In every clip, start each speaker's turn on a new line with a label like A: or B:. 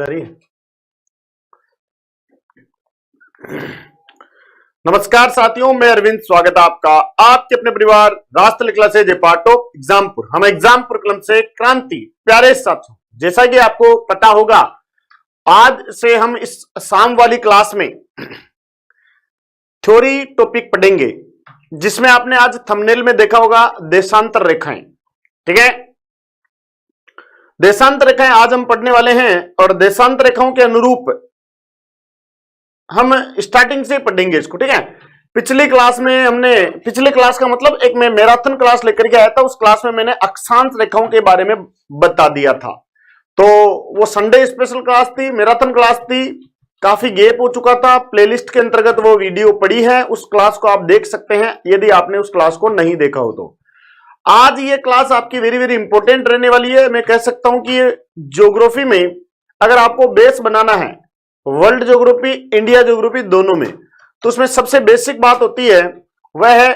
A: सही। नमस्कार साथियों, मैं अरविंद, स्वागत है आपका आपके अपने परिवार राष्ट्रीय classes A part of Exampur. हम एग्जामपुर कलम से क्रांति। प्यारे साथियों, जैसा कि आपको पता होगा, आज से हम इस शाम वाली क्लास में थ्योरी टॉपिक पढ़ेंगे, जिसमें आपने आज थंबनेल में देखा होगा देशांतर रेखाएं। ठीक है, देशांतर रेखाएं आज हम पढ़ने वाले हैं और देशांतर रेखाओं के अनुरूप हम स्टार्टिंग से पढ़ेंगे इसको। ठीक है, पिछली क्लास का मतलब एक मैं मैराथन क्लास लेकर के आया था। उस क्लास में मैंने अक्षांश रेखाओं के बारे में बता दिया था, तो वो संडे स्पेशल क्लास थी, मैराथन क्लास थी, काफी गैप हो चुका था। प्लेलिस्ट के अंतर्गत वो वीडियो पड़ी है, उस क्लास को आप देख सकते हैं यदि आपने उस क्लास को नहीं देखा हो तो। आज ये क्लास आपकी वेरी वेरी इंपॉर्टेंट रहने वाली है। मैं कह सकता हूं कि ये ज्योग्राफी में अगर आपको बेस बनाना है, वर्ल्ड ज्योग्राफी, इंडिया ज्योग्राफी दोनों में, तो उसमें सबसे बेसिक बात होती है वह है,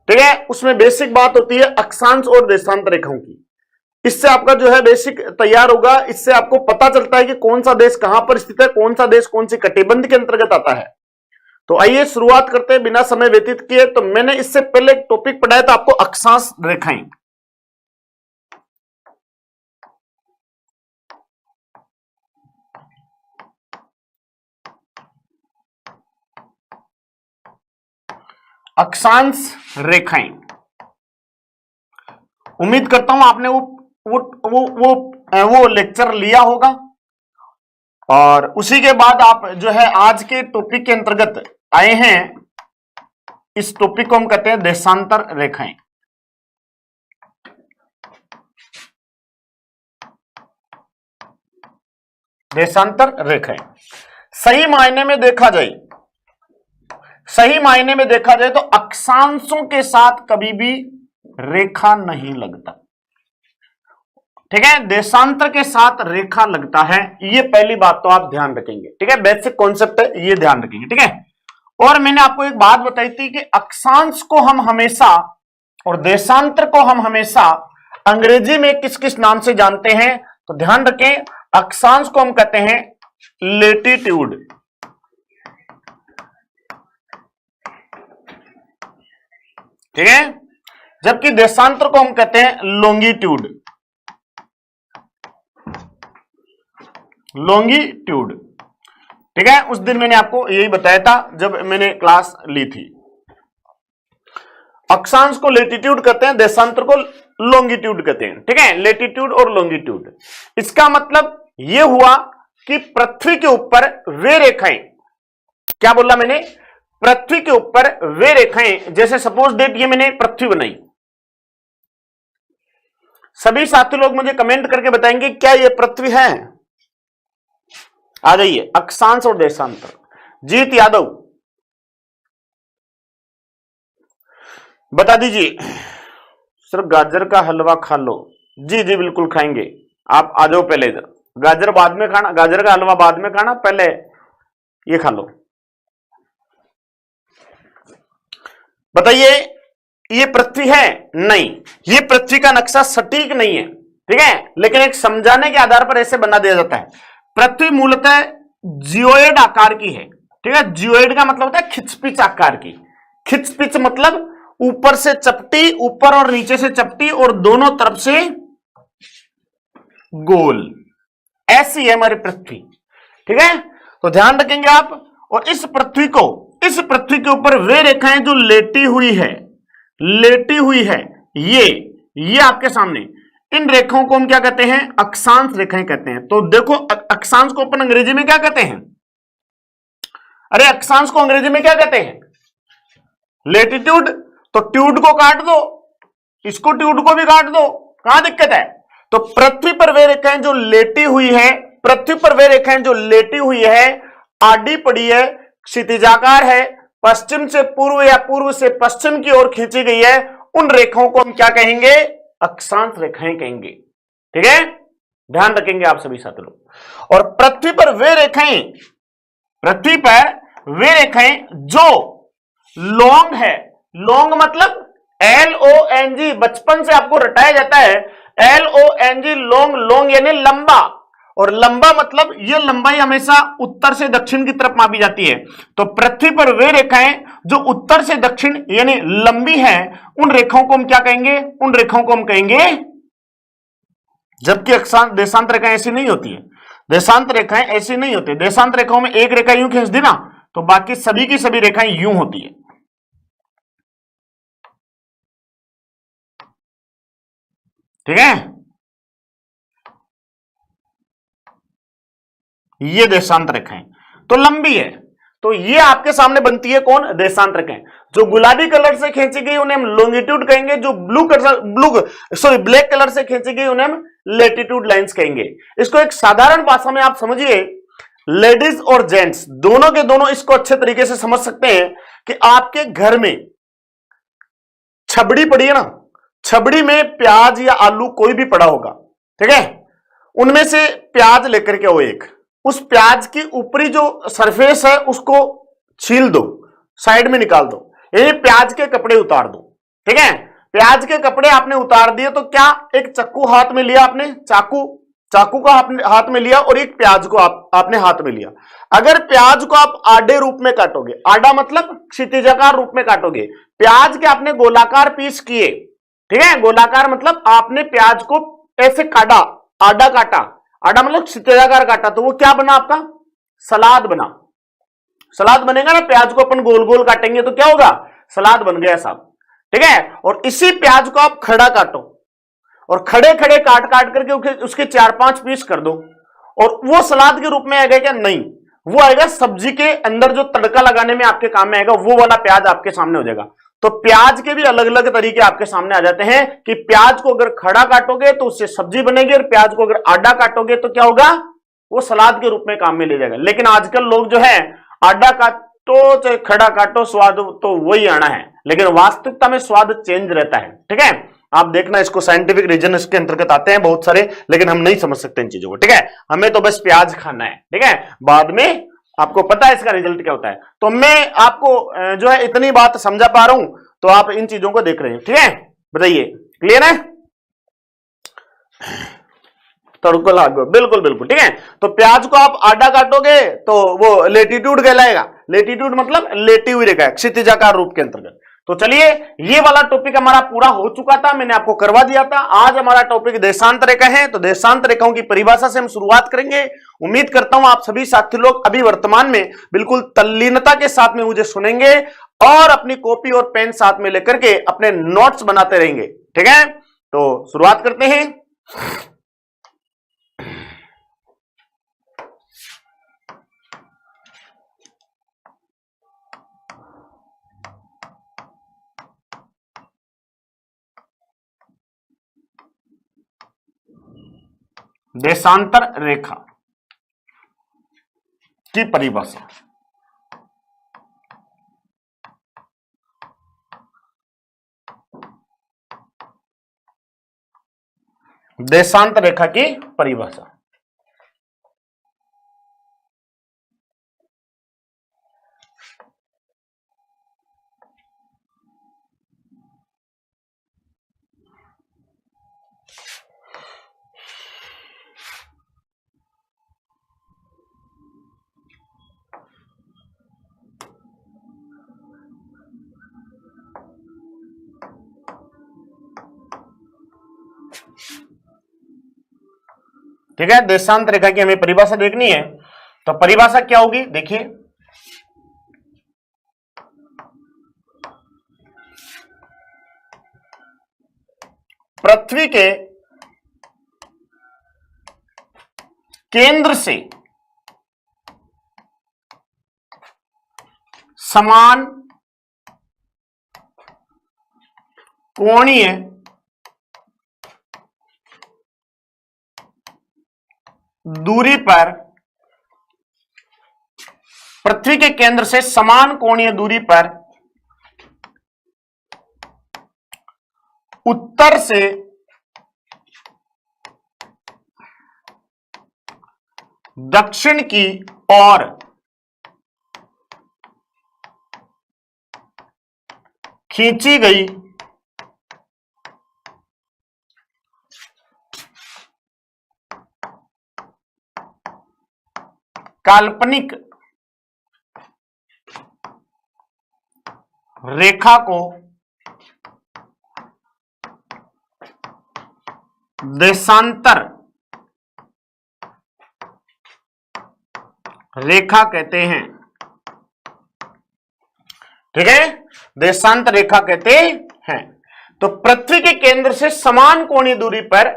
A: ठीक है, उसमें बेसिक बात होती है अक्षांश और देशांतर रेखाओं की। इससे आपका जो है बेसिक तैयार होगा। इससे आपको पता चलता है कि कौन सा देश कहां पर स्थित है, कौन सा देश कौन सी कटिबंध के अंतर्गत आता है। तो आइए शुरुआत करते हैं बिना समय व्यतीत किए। तो मैंने इससे पहले एक टॉपिक पढ़ाया था आपको, अक्षांश रेखाएं। अक्षांश रेखाएं, उम्मीद करता हूं आपने वो लेक्चर लिया होगा, और उसी के बाद आप जो है आज के टॉपिक के अंतर्गत आए हैं। इस टॉपिक को हम कहते हैं देशांतर रेखाएं। देशांतर रेखाएं सही मायने में देखा जाए तो अक्षांशों के साथ कभी भी रेखा नहीं लगता। ठीक है, देशांतर के साथ रेखा लगता है, ये पहली बात तो आप ध्यान रखेंगे। ठीक है, बेसिक कॉन्सेप्ट है, ये ध्यान रखेंगे। ठीक है, और मैंने आपको एक बात बताई थी कि अक्षांश को हम हमेशा और देशांतर को हम हमेशा अंग्रेजी में किस किस नाम से जानते हैं, तो ध्यान रखें, अक्षांश को हम कहते हैं लेटीट्यूड, ठीक है, जबकि देशांतर को हम कहते हैं लॉन्गिट्यूड। ठीक है, उस दिन मैंने आपको यही बताया था जब मैंने क्लास ली थी। अक्षांश को लेटीट्यूड कहते हैं, देशांतर को लॉन्गिट्यूड कहते हैं। ठीक है, लेटीट्यूड और लॉन्गिट्यूड, इसका मतलब यह हुआ कि पृथ्वी के ऊपर वे रेखाएं, क्या बोला मैंने, पृथ्वी के ऊपर वे रेखाएं, जैसे सपोज डेट ये मैंने पृथ्वी बनाई। सभी साथी लोग मुझे कमेंट करके बताएंगे क्या ये पृथ्वी है। आ जाइए, अक्षांश और देशांतर। जीत यादव बता दीजिए, सिर्फ गाजर का हलवा खा लो। जी जी बिल्कुल खाएंगे, आप आ जाओ पहले इधर। गाजर बाद में खाना, गाजर का हलवा बाद में खाना, पहले ये खा लो। बताइए, ये पृथ्वी है? नहीं, ये पृथ्वी का नक्शा सटीक नहीं है। ठीक है, लेकिन एक समझाने के आधार पर ऐसे बना दिया जाता है। पृथ्वी मूलतः जियोइड आकार की है। ठीक है, जियोइड का मतलब होता है खिचपिच आकार की। खिचपिच मतलब ऊपर से चपटी, ऊपर और नीचे से चपटी और दोनों तरफ से गोल, ऐसी है हमारी पृथ्वी। ठीक है, तो ध्यान रखेंगे आप। और इस पृथ्वी के ऊपर वे रेखाएं जो लेटी हुई है, ये आपके सामने, इन रेखाओं को हम क्या कहते हैं, अक्षांश रेखाएं कहते हैं। तो देखो, अक्षांश को अपन अंग्रेजी में क्या कहते हैं, अरे अक्षांश को अंग्रेजी में क्या कहते हैं, लेटीट्यूड। तो ट्यूड को काट दो, इसको ट्यूड को भी काट दो, कहां दिक्कत है। तो पृथ्वी पर वे रेखाएं जो लेटी हुई है, आडी पड़ी है, क्षितिजाकार है, पश्चिम से पूर्व या पूर्व से पश्चिम की ओर खींची गई है, उन रेखाओं को हम क्या कहेंगे, अक्षांश रेखाएं कहेंगे। ठीक है, ध्यान रखेंगे आप सभी साथी लोग। और पृथ्वी पर वे रेखाएं जो लॉन्ग है, लॉन्ग मतलब LONG, बचपन से आपको रटाया जाता है LONG, लोंग, लोंग यानी लंबा, और लंबा मतलब यह लंबाई हमेशा उत्तर से दक्षिण की तरफ मापी जाती है। तो पृथ्वी पर वे रेखाएं जो उत्तर से दक्षिण यानी लंबी हैं, उन रेखाओं को हम क्या कहेंगे? उन रेखाओं को हम कहेंगे, जबकि अक्षांश देशांत रेखाएं ऐसी नहीं होती है। देशांत रेखाएं ऐसी नहीं होती। देशांत रेखाओं में एक रेखा यूं खींच दी ना, तो बाकी सभी की सभी रेखाएं यूं होती है। ठीक है, ये देशांत रेखाएं तो लंबी है। तो ये आपके सामने बनती है कौन? देशांत रेखाएं। जो गुलाबी कलर से खींची गई उन्हें हम लॉन्गिट्यूड कहेंगे, जो ब्लैक कलर से खींची गई उन्हें हम लेटीट्यूड लाइंस कहेंगे। इसको एक साधारण भाषा में आप समझिए, लेडीज और जेंट्स दोनों के दोनों इसको अच्छे तरीके से समझ सकते हैं कि आपके घर में छबड़ी पड़ी है ना, छबड़ी में प्याज या आलू कोई भी पड़ा होगा, ठीक है, उनमें से प्याज लेकर के आओ एक, उस प्याज की ऊपरी जो सरफेस है उसको छील दो, साइड में निकाल दो, यानी प्याज के कपड़े उतार दो। ठीक है, प्याज के कपड़े आपने उतार दिए तो क्या, एक चक्कू हाथ में लिया आपने, चाकू का हाथ में लिया, और एक प्याज को आपने हाथ में लिया। अगर प्याज को आप आडे रूप में काटोगे, आडा मतलब क्षितिजाकार रूप में काटोगे, प्याज के आपने गोलाकार पीस किए, ठीक है, गोलाकार मतलब आपने प्याज को ऐसे काटा, आडा काटा, आडा मतलब क्षितिजाकार काटा, तो वो क्या बना आपका? सलाद बना। सलाद बनेगा ना, प्याज को अपन गोल गोल काटेंगे तो क्या होगा? सलाद बन गया साहब। ठीक है, और इसी प्याज को आप खड़ा काटो, और खड़े खड़े काट काट करके उसके 4-5 पीस कर दो, और वो सलाद के रूप में आएगा क्या? नहीं, वो आएगा सब्जी के अंदर जो तड़का लगाने में आपके काम में आएगा, वो वाला प्याज आपके सामने हो जाएगा। तो प्याज के भी अलग अलग तरीके आपके सामने आ जाते हैं कि प्याज को अगर खड़ा काटोगे तो उससे सब्जी बनेगी, और प्याज को अगर आडा काटोगे तो क्या होगा? वो सलाद के रूप में काम में ले जाएगा। लेकिन आजकल लोग जो है आडा काटो चाहे खड़ा काटो, स्वाद तो वही आना है, लेकिन वास्तविकता में स्वाद चेंज रहता है। ठीक है, आप देखना, इसको साइंटिफिक रीजन इसके अंतर्गत आते हैं बहुत सारे, लेकिन हम नहीं समझ सकते इन चीजों को। ठीक है, हमें तो बस प्याज खाना है, ठीक है, बाद में आपको पता है इसका रिजल्ट क्या होता है। तो मैं आपको जो है इतनी बात समझा पा रहा हूं, तो आप इन चीजों को देख रहे हैं। ठीक है, बताइए, क्लियर है? तड़को लागो, बिल्कुल बिल्कुल। ठीक है, तो प्याज को आप आडा काटोगे तो वो लेटीट्यूड कहलाएगा। लेटीट्यूड मतलब लेटी हुई रेखा, क्षितिजाकार रूप के अंतर्गत। तो चलिए, ये वाला टॉपिक हमारा पूरा हो चुका था, मैंने आपको करवा दिया था। आज हमारा टॉपिक देशांत रेखा है, तो देशांत रेखाओं की परिभाषा से हम शुरुआत करेंगे। उम्मीद करता हूं आप सभी साथी लोग अभी वर्तमान में बिल्कुल तल्लीनता के साथ में मुझे सुनेंगे, और अपनी कॉपी और पेन साथ में लेकर के अपने नोट्स बनाते रहेंगे। ठीक है, तो शुरुआत करते हैं। देशांतर रेखा की परिभाषा। देशांतर रेखा की परिभाषा, ठीक है, देशांत रेखा की हमें परिभाषा देखनी है। तो परिभाषा क्या होगी, देखिए, पृथ्वी के केंद्र से समान कोणीय दूरी पर, पृथ्वी के केंद्र से समान कोणीय दूरी पर उत्तर से दक्षिण की ओर खींची गई काल्पनिक रेखा को देशांतर रेखा कहते हैं। ठीक है, देशांतर रेखा कहते हैं। तो पृथ्वी के केंद्र से समान कोणीय दूरी पर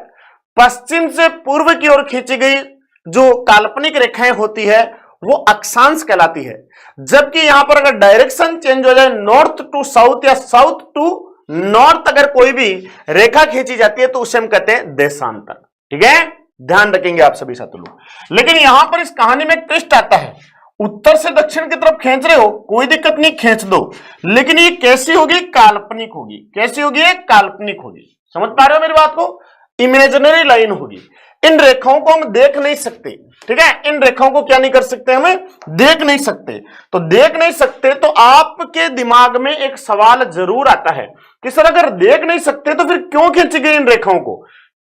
A: पश्चिम से पूर्व की ओर खींची गई जो काल्पनिक रेखाएं होती है वो अक्षांश कहलाती है। जबकि यहां पर अगर डायरेक्शन चेंज हो जाए, नॉर्थ टू साउथ या साउथ टू नॉर्थ अगर कोई भी रेखा खींची जाती है तो उसे हम कहते हैं देशांतर। ठीक है, ध्यान रखेंगे आप सभी साथी लोग। लेकिन यहां पर इस कहानी में एक ट्विस्ट आता है। उत्तर से दक्षिण की तरफ खींच रहे हो, कोई दिक्कत नहीं, खींच दो, लेकिन ये कैसी होगी? काल्पनिक होगी। कैसी होगी? काल्पनिक होगी। समझ पा रहे हो मेरी बात को? इमेजिनरी लाइन होगी। इन रेखाओं को हम देख नहीं सकते। ठीक है, इन रेखाओं को क्या नहीं कर सकते? हमें देख नहीं सकते। तो देख नहीं सकते तो आपके दिमाग में एक सवाल जरूर आता है कि सर अगर देख नहीं सकते तो फिर क्यों खींची गई इन रेखाओं को?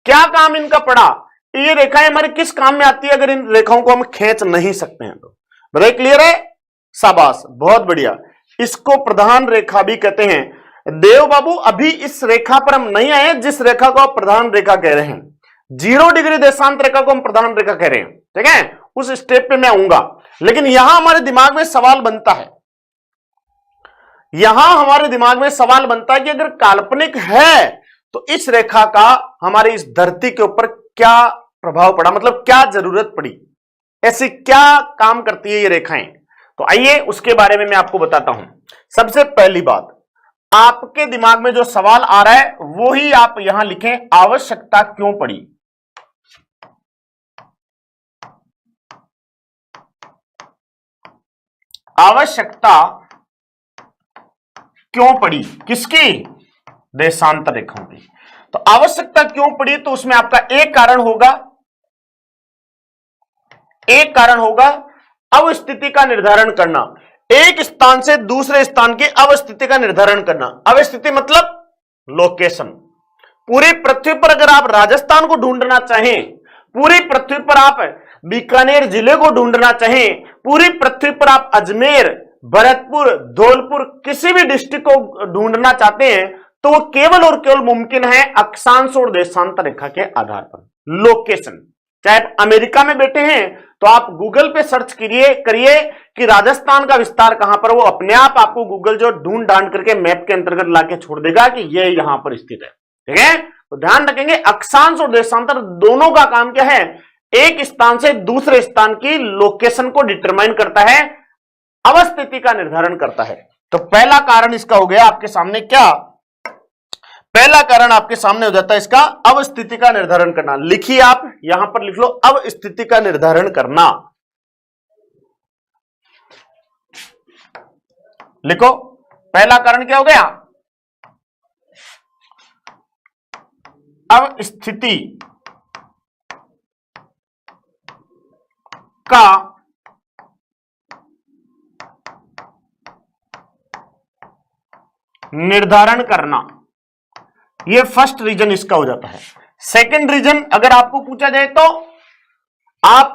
A: क्या काम इनका पड़ा? ये रेखाएं हमारे किस काम में आती है अगर इन रेखाओं को हम खींच नहीं सकते हैं तो? बताइए, क्लियर है? शाबाश, बहुत बढ़िया। इसको प्रधान रेखा भी कहते हैं। देव बाबू, अभी इस रेखा पर हम नहीं आए जिस रेखा को आप प्रधान रेखा कह रहे हैं। 0 डिग्री देशांत रेखा को हम प्रधान रेखा कह रहे हैं। ठीक है, उस स्टेप पे मैं आऊंगा। लेकिन यहां हमारे दिमाग में सवाल बनता है, यहां हमारे दिमाग में सवाल बनता है कि अगर काल्पनिक है तो इस रेखा का हमारी इस धरती के ऊपर क्या प्रभाव पड़ा, मतलब क्या जरूरत पड़ी, ऐसी क्या काम करती है ये रेखाएं? तो आइए उसके बारे में मैं आपको बताता हूं। सबसे पहली बात, आपके दिमाग में जो सवाल आ रहा है वो ही आप यहां लिखें, आवश्यकता क्यों पड़ी? आवश्यकता क्यों पड़ी? किसकी? देशांतर रेखाओं की। तो आवश्यकता क्यों पड़ी? तो उसमें आपका एक कारण होगा अवस्थिति का निर्धारण करना। एक स्थान से दूसरे स्थान की अवस्थिति का निर्धारण करना। अवस्थिति मतलब लोकेशन। पूरी पृथ्वी पर अगर आप राजस्थान को ढूंढना चाहें, पूरी पृथ्वी पर आप बीकानेर जिले को ढूंढना चाहें, पूरी पृथ्वी पर आप अजमेर, भरतपुर, धौलपुर किसी भी डिस्ट्रिक्ट को ढूंढना चाहते हैं तो वो केवल और केवल मुमकिन है अक्षांश और देशांतर रेखा के आधार पर। लोकेशन, चाहे आप अमेरिका में बैठे हैं तो आप गूगल पे सर्च करिए कि राजस्थान का विस्तार कहां पर, वो अपने आप आपको गूगल जो ढूंढ ढांड करके मैप के अंतर्गत लाके छोड़ देगा कि ये यहां पर स्थित है। ठीक है, तो ध्यान रखेंगे अक्षांश और देशांतर दोनों का काम क्या है? एक स्थान से दूसरे स्थान की लोकेशन को डिटरमाइन करता है, अवस्थिति का निर्धारण करता है। तो पहला कारण इसका हो गया आपके सामने, क्या? पहला कारण आपके सामने हो जाता है इसका, अवस्थिति का निर्धारण करना। लिखिए, आप यहां पर लिख लो, अवस्थिति का निर्धारण करना। लिखो, पहला कारण क्या हो गया? अवस्थिति का निर्धारण करना, ये फर्स्ट रीजन इसका हो जाता है। सेकंड रीजन अगर आपको पूछा जाए तो आप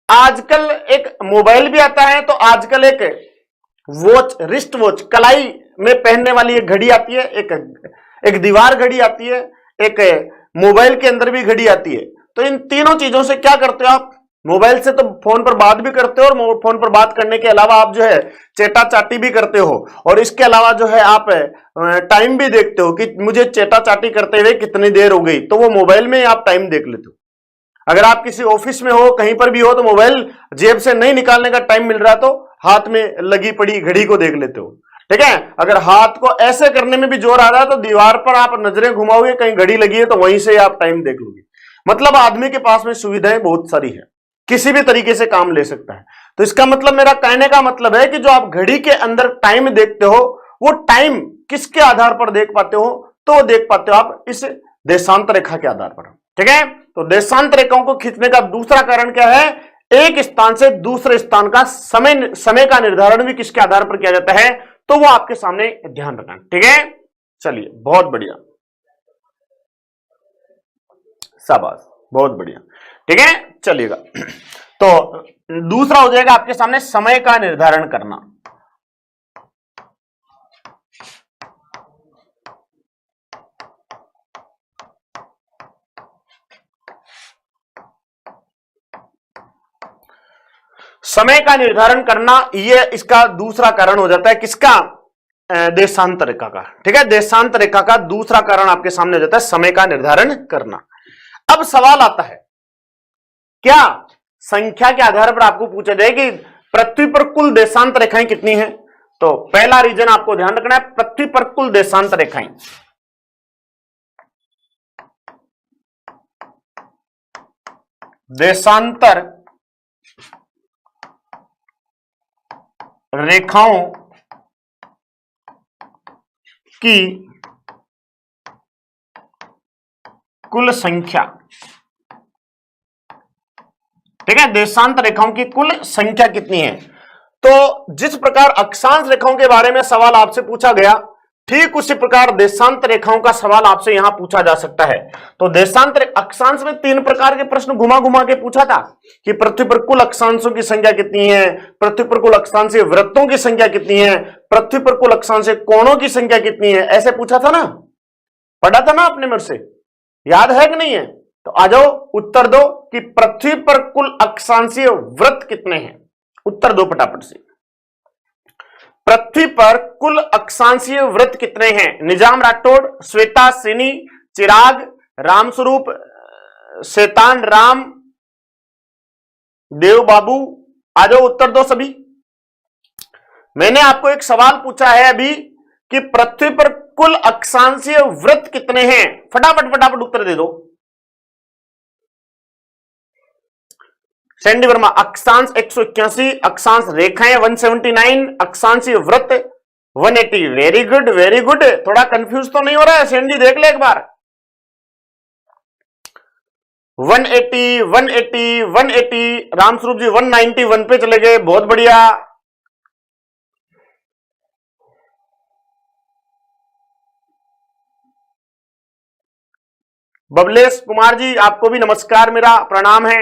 A: आजकल एक मोबाइल भी आता है, तो आजकल एक वॉच, रिस्ट वॉच, कलाई में पहनने वाली एक घड़ी आती है, एक दीवार घड़ी आती है, एक मोबाइल के अंदर भी घड़ी आती है। तो इन तीनों चीजों से क्या करते हो आप? मोबाइल से तो फोन पर बात भी करते हो, और फोन पर बात करने के अलावा आप जो है चेटा चाटी भी करते हो, और इसके अलावा जो है आप टाइम भी देखते हो कि मुझे चेटा चाटी करते हुए कितनी देर हो गई, तो वो मोबाइल में आप टाइम देख लेते हो। अगर आप किसी ऑफिस में हो, कहीं पर भी हो, तो मोबाइल जेब से नहीं निकालने का टाइम मिल रहा तो हाथ में लगी पड़ी घड़ी को देख लेते हो। ठीक है, अगर हाथ को ऐसे करने में भी जोर आ रहा है तो दीवार पर आप नजरें घुमाओगे, कहीं घड़ी लगी है तो वहीं से आप टाइम देख लोगे। मतलब आदमी के पास में सुविधाएं बहुत सारी है, किसी भी तरीके से काम ले सकता है। तो इसका मतलब, मेरा कहने का मतलब है कि जो आप घड़ी के अंदर टाइम देखते हो, वो टाइम किसके आधार पर देख पाते हो? तो वो देख पाते हो आप इस देशांतर रेखा के आधार पर। ठीक है, तो देशांतर रेखाओं को खींचने का दूसरा कारण क्या है? एक स्थान से दूसरे स्थान का समय का निर्धारण भी किसके आधार पर किया जाता है? तो वो आपके सामने ध्यान रखना। ठीक है, चलिए, बहुत बढ़िया, शाबाश, बहुत बढ़िया। ठीक है, चलिएगा। तो दूसरा हो जाएगा आपके सामने समय का निर्धारण करना। समय का निर्धारण करना, ये इसका दूसरा कारण हो जाता है किसका? देशांत रेखा का। ठीक है, देशांत रेखा का दूसरा कारण आपके सामने हो जाता है समय का निर्धारण करना। अब सवाल आता है, क्या संख्या के आधार पर आपको पूछा जाए कि पृथ्वी पर कुल देशांत रेखाएं कितनी हैं? तो पहला रीजन आपको ध्यान रखना है, पृथ्वी पर कुल देशांत रेखाएं। देशांतर रेखाओं की कुल संख्या। ठीक है, देशांत रेखाओं की कुल संख्या कितनी है? तो जिस प्रकार अक्षांश रेखाओं के बारे में सवाल आपसे पूछा गया, ठीक उसी प्रकार देशांत रेखाओं का सवाल आपसे यहां पूछा जा सकता है। तो देशांत अक्षांश में 3 प्रकार के प्रश्न घुमा घुमा के पूछा था कि पृथ्वी पर कुल अक्षांशों की संख्या कितनी है, पृथ्वी पर कुल अक्षांशीय वृत्तों की संख्या कितनी है, पृथ्वी पर कुल अक्षांशीय कोणों की संख्या कितनी है, ऐसे पूछा था ना, पढ़ा था ना आपने मेरे से, याद है कि नहीं है? तो आ जाओ उत्तर दो कि पृथ्वी पर कुल अक्षांशीय वृत्त कितने हैं। उत्तर दो फटाफट से। पृथ्वी पर कुल अक्षांशीय वृत्त कितने हैं? निजाम राठौड़, श्वेता सिनी, चिराग, रामस्वरूप, शैतान राम, देव बाबू, आ जाओ उत्तर दो सभी। मैंने आपको एक सवाल पूछा है अभी कि पृथ्वी पर कुल अक्षांशीय वृत्त कितने हैं, फटाफट फटाफट उत्तर दे दो। सैंडी वर्मा, अक्षांश 181, अक्षांश रेखाएं 179, अक्षांशीय वृत्त 180। Very good very good. थोड़ा कंफ्यूज तो नहीं हो रहा है सैंडी? देख ले एक बार। 180 180 180, रामस्वरूप जी 191 पे चले गए, बहुत बढ़िया। बबलेश कुमार जी, आपको भी नमस्कार, मेरा प्रणाम है।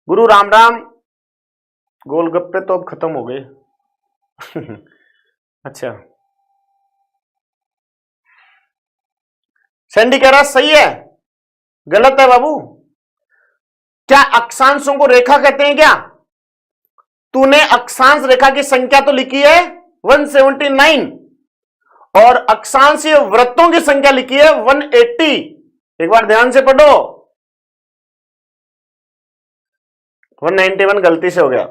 A: गुरु राम राम। गोलगप्पे तो अब खत्म हो गए। अच्छा, सैंडी कह रहा सही है, गलत है बाबू। क्या अक्षांशों को रेखा कहते हैं क्या? तूने अक्षांश रेखा की संख्या तो लिखी है 179 और अक्षांशीय वृत्तों की संख्या लिखी है 180। एक बार ध्यान से पढ़ो। 191 गलती से हो गया।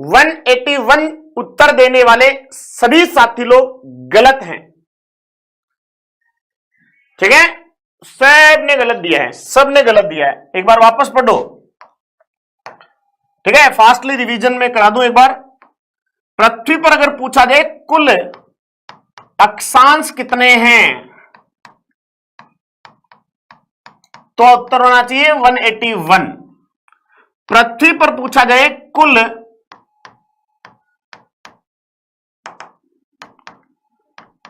A: 181 उत्तर देने वाले सभी साथी लोग गलत हैं। ठीक है, सबने गलत दिया है, सबने गलत दिया है। एक बार वापस पढ़ो। ठीक है, फास्टली रिवीजन में करा दूं एक बार। पृथ्वी पर अगर पूछा जाए कुल अक्षांश कितने हैं, तो उत्तर होना चाहिए 181। पृथ्वी पर पूछा जाए कुल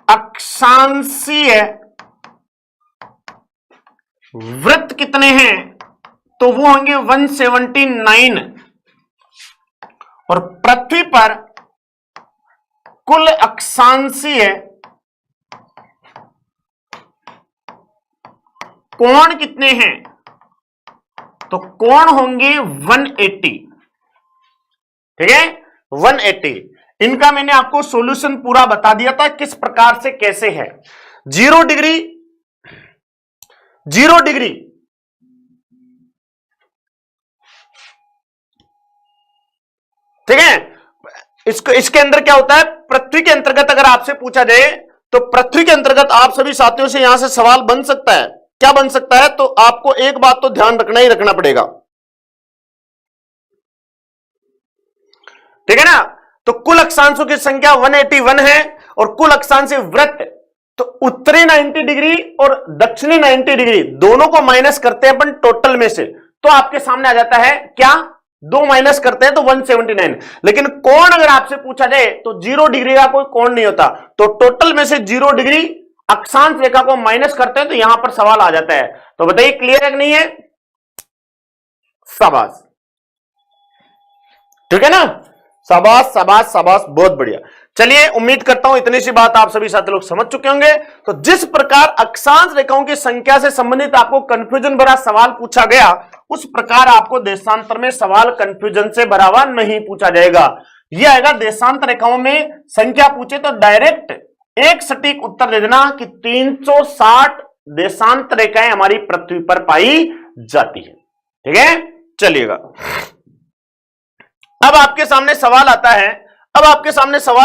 A: अक्षांशीय वृत्त कितने हैं, तो वो होंगे 179। और पृथ्वी पर कुल अक्षांशीय कोण कितने हैं, तो कोण होंगे 180। ठीक है, 180। इनका मैंने आपको सॉल्यूशन पूरा बता दिया था किस प्रकार से कैसे है। 0 डिग्री, 0 डिग्री ठीक है, इसके अंदर क्या होता है, पृथ्वी के अंतर्गत अगर आपसे पूछा जाए तो पृथ्वी के अंतर्गत आप सभी साथियों से यहां से सवाल बन सकता है। क्या बन सकता है? तो आपको एक बात तो ध्यान रखना ही रखना पड़ेगा। ठीक है ना, तो कुल अक्षांशों की संख्या 181 है और कुल अक्षांशीय वृत्त, तो उत्तरी 90 डिग्री और दक्षिणी 90 डिग्री दोनों को माइनस करते हैं अपन टोटल में से, तो आपके सामने आ जाता है क्या, 2 माइनस करते हैं तो 179। लेकिन कोण अगर आपसे पूछा जाए तो 0 डिग्री का कोई कोण नहीं होता, तो टोटल में से 0 डिग्री अक्षांश रेखा को माइनस करते हैं तो यहां पर सवाल आ जाता है। तो बताइए क्लियर है कि नहीं है? शाबाश। ठीक है ना। शाबाश शाबाश शाबाश, बहुत बढ़िया। चलिए, उम्मीद करता हूं इतनी सी बात आप सभी साथी लोग समझ चुके होंगे। तो जिस प्रकार अक्षांश रेखाओं की संख्या से संबंधित आपको कंफ्यूजन भरा सवाल पूछा गया, उस प्रकार आपको देशांतर में सवाल कंफ्यूजन से भरा हुआ नहीं पूछा जाएगा। यह आएगा देशांतर रेखाओं में संख्या पूछे तो डायरेक्ट एक सटीक उत्तर दे देना कि 360 देशांतर रेखाएं हमारी पृथ्वी पर पाई जाती है। ठीक है, चलिएगा। अब आपके सामने सवाल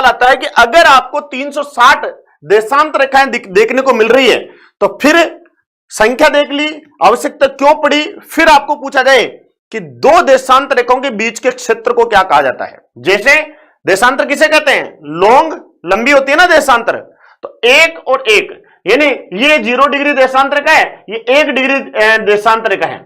A: आता है कि अगर आपको 360 देशांतर रेखाएं देखने को मिल रही है तो फिर संख्या देख ली, आवश्यकता क्यों पड़ी, फिर आपको पूछा जाए कि दो देशांतर रेखाओं के बीच के क्षेत्र को क्या कहा जाता है। जैसे देशांतर किसे कहते हैं, लॉन्ग, लंबी होती है ना देशांतर, तो एक और एक, यानी ये 0 डिग्री देशांतर रेखा है, ये 1 डिग्री देशांतर रेखा है,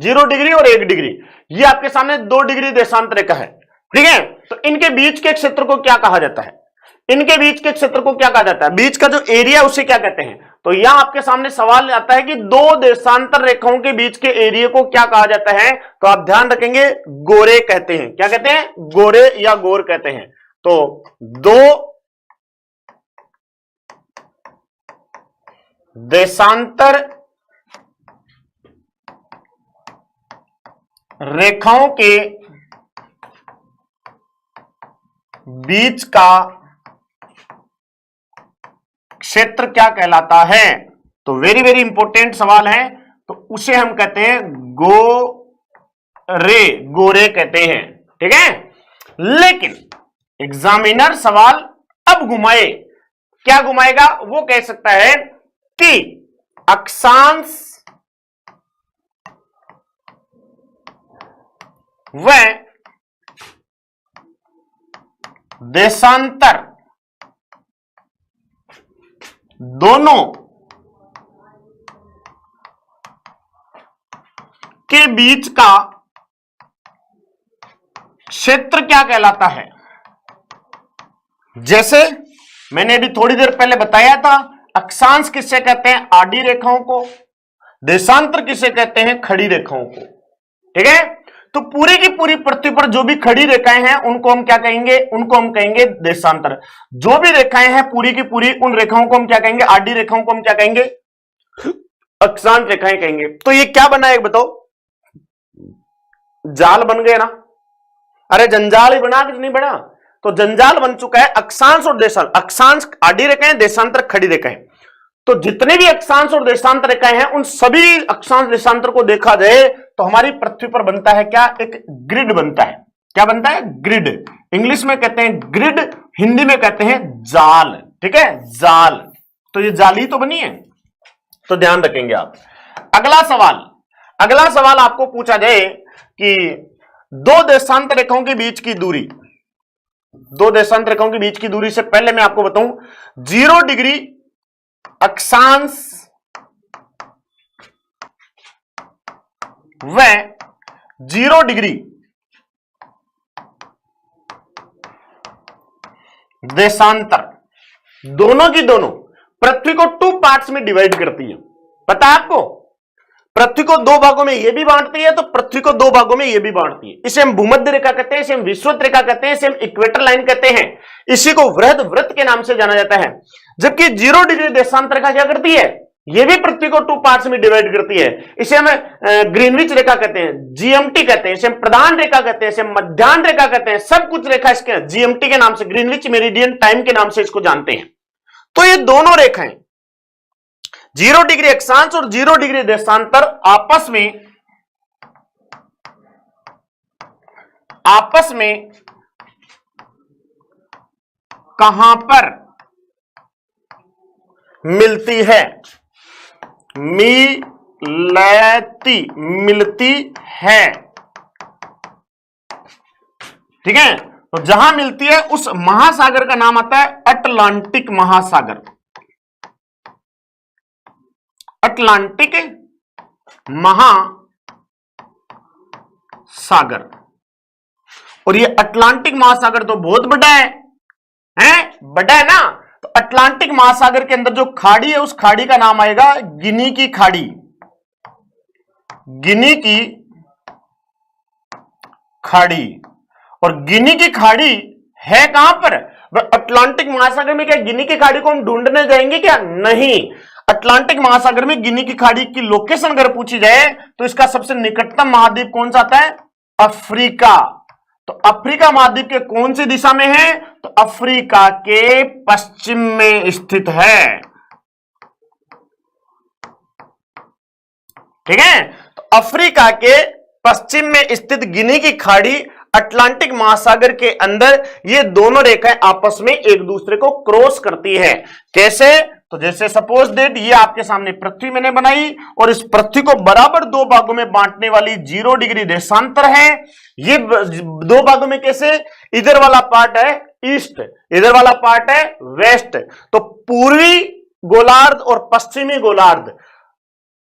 A: 0 डिग्री और 1 डिग्री, ये आपके सामने 2 डिग्री देशांतर रेखा है। ठीक है, तो इनके बीच के क्षेत्र को क्या कहा जाता है, इनके बीच के क्षेत्र को क्या कहा जाता है, बीच का जो एरिया उसे क्या कहते हैं। तो यहां आपके सामने सवाल आता है कि दो देशांतर रेखाओं के बीच के एरिया को क्या कहा जाता है, तो आप ध्यान रखेंगे गोरे कहते हैं। क्या कहते हैं, गोरे या गोर कहते हैं। तो दो देशांतर रेखाओं के बीच का क्षेत्र क्या कहलाता है, तो वेरी वेरी इंपॉर्टेंट सवाल है। तो उसे हम कहते हैं गोरे कहते हैं। ठीक है, लेकिन एग्जामिनर सवाल अब घुमाए, क्या घुमाएगा, वो कह सकता है कि अक्षांश व देशांतर दोनों के बीच का क्षेत्र क्या कहलाता है। जैसे मैंने अभी थोड़ी देर पहले बताया था, अक्षांश किसे कहते हैं, आडी रेखाओं को, देशांतर किसे कहते हैं, खड़ी रेखाओं को। ठीक है, तो पूरी की पूरी पृथ्वी पर जो भी खड़ी रेखाएं हैं उनको हम क्या कहेंगे, उनको हम कहेंगे देशांतर। जो भी रेखाएं हैं पूरी की पूरी, उन रेखाओं को हम क्या कहेंगे, आडी रेखाओं को हम क्या कहेंगे, अक्षांश रेखाएं कहेंगे। तो ये क्या बना है बताओ, जाल बन गए ना, अरे जंजाल ही बना कि नहीं बना, तो जंजाल बन चुका है अक्षांश और देशांतर। अक्षांश आडी रेखाएं, देशांतर खड़ी रेखाएं। तो जितने भी अक्षांश और देशांतर रेखाएं हैं उन सभी अक्षांश देशांतर को देखा जाए तो हमारी पृथ्वी पर बनता है क्या, एक ग्रिड बनता है। क्या बनता है, ग्रिड। इंग्लिश में कहते हैं ग्रिड, हिंदी में कहते हैं जाल। ठीक है, जाल। तो ये जाली तो बनी है, तो ध्यान रखेंगे आप। अगला सवाल आपको पूछा जाए कि दो देशांतर रेखाओं के बीच की दूरी, दो देशांतर रेखाओं के बीच की दूरी से पहले मैं आपको बताऊं, 0 डिग्री अक्षांश व 0 डिग्री देशांतर दोनों की दोनों पृथ्वी को 2 पार्ट्स में डिवाइड करती है। पता है आपको, पृथ्वी को 2 भागों में यह भी बांटती है, तो पृथ्वी को 2 भागों में यह भी बांटती है। इसे हम भूमध्य रेखा कहते हैं, इसे हम विषुवत रेखा कहते हैं, इसे हम इक्वेटर लाइन कहते हैं, इसी को वृहद वृत्त के नाम से जाना जाता है। जबकि 0 डिग्री देशांतर रेखा क्या करती है, यह भी पृथ्वी को 2 पार्ट्स में डिवाइड करती है। इसे हम ग्रीनविच रेखा कहते हैं, जीएमटी कहते हैं, इसे हम प्रधान रेखा कहते हैं, इसे हम मध्याह्न रेखा कहते हैं, सब कुछ रेखा इसके जीएमटी के नाम से, ग्रीनविच मेरिडियन टाइम के नाम से इसको जानते हैं। तो ये दोनों रेखाएं 0 डिग्री अक्षांश और 0 डिग्री देशांतर आपस में कहां पर मिलती है, मिलती है। ठीक है, तो जहां मिलती है उस महासागर का नाम आता है अटलांटिक महासागर। अटलांटिक महासागर। और ये अटलांटिक महासागर तो बहुत बड़ा है, बड़ा है ना। तो अटलांटिक महासागर के अंदर जो खाड़ी है उस खाड़ी का नाम आएगा गिनी की खाड़ी। गिनी की खाड़ी। और गिनी की खाड़ी है कहां पर? अटलांटिक महासागर में। क्या गिनी की खाड़ी को हम ढूंढने जाएंगे क्या? नहीं। अटलांटिक महासागर में गिनी की खाड़ी की लोकेशन अगर पूछी जाए तो इसका सबसे निकटतम महाद्वीप कौन सा आता है? अफ्रीका। तो अफ्रीका महाद्वीप के कौन सी दिशा में है? तो अफ्रीका के पश्चिम में स्थित है। ठीक है, तो अफ्रीका के पश्चिम में स्थित गिनी की खाड़ी अटलांटिक महासागर के अंदर ये दोनों रेखाएं आपस में एक दूसरे को क्रॉस करती है। कैसे? तो जैसे सपोज दैट ये आपके सामने पृथ्वी मैंने बनाई और इस पृथ्वी को बराबर दो भागों में बांटने वाली 0 डिग्री देशांतर है। ये दो भागों में कैसे? इधर वाला पार्ट है ईस्ट, इधर वाला पार्ट है वेस्ट। तो पूर्वी गोलार्ध और पश्चिमी गोलार्ध,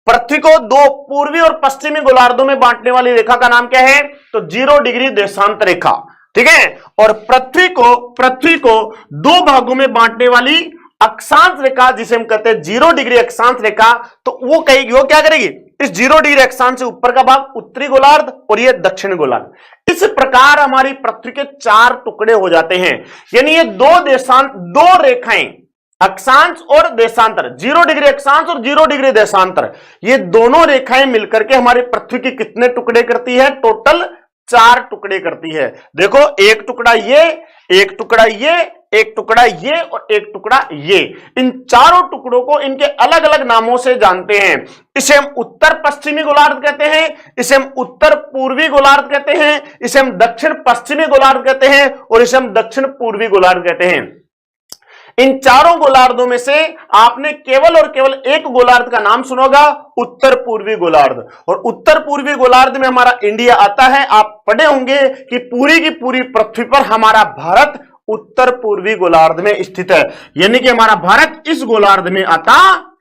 A: पृथ्वी को दो पूर्वी और पश्चिमी गोलार्धों में बांटने वाली रेखा का नाम क्या है? तो 0 डिग्री देशांतर रेखा। ठीक है, और पृथ्वी को दो भागों में बांटने वाली अक्षांश रेखा जिसे हम कहते हैं 0 डिग्री अक्षांश रेखा, तो वो कहेगी, वो क्या करेगी? इस 0 डिग्री अक्षांश से ऊपर का भाग उत्तरी गोलार्ध और ये दक्षिणी गोलार्ध। इस प्रकार हमारी पृथ्वी के 4 टुकड़े हो जाते हैं। यानी ये दो रेखाएं, अक्षांश और देशांतर, 0 डिग्री अक्षांश और 0 डिग्री देशांतर, ये दोनों रेखाएं मिलकर के हमारी पृथ्वी के कितने टुकड़े करती है? टोटल 4 टुकड़े करती है। देखो, एक टुकड़ा ये, एक टुकड़ा ये, एक टुकड़ा ये और एक टुकड़ा ये। इन चारों टुकड़ों को इनके अलग अलग नामों से जानते हैं। इसे हम उत्तर पश्चिमी गोलार्ध कहते हैं, इसे हम उत्तर पूर्वी गोलार्ध कहते हैं, इसे हम दक्षिण पश्चिमी गोलार्ध कहते हैं और इसे हम दक्षिण पूर्वी गोलार्ध कहते हैं। इन चारों गोलार्धों में से आपने केवल और केवल एक गोलार्ध का नाम सुना होगा, उत्तर पूर्वी गोलार्ध। और उत्तर पूर्वी गोलार्ध में हमारा इंडिया आता है। आप पढ़े होंगे कि पूरी की पूरी पृथ्वी पर हमारा भारत उत्तर पूर्वी गोलार्ध में स्थित है, यानी कि हमारा भारत इस गोलार्ध में आता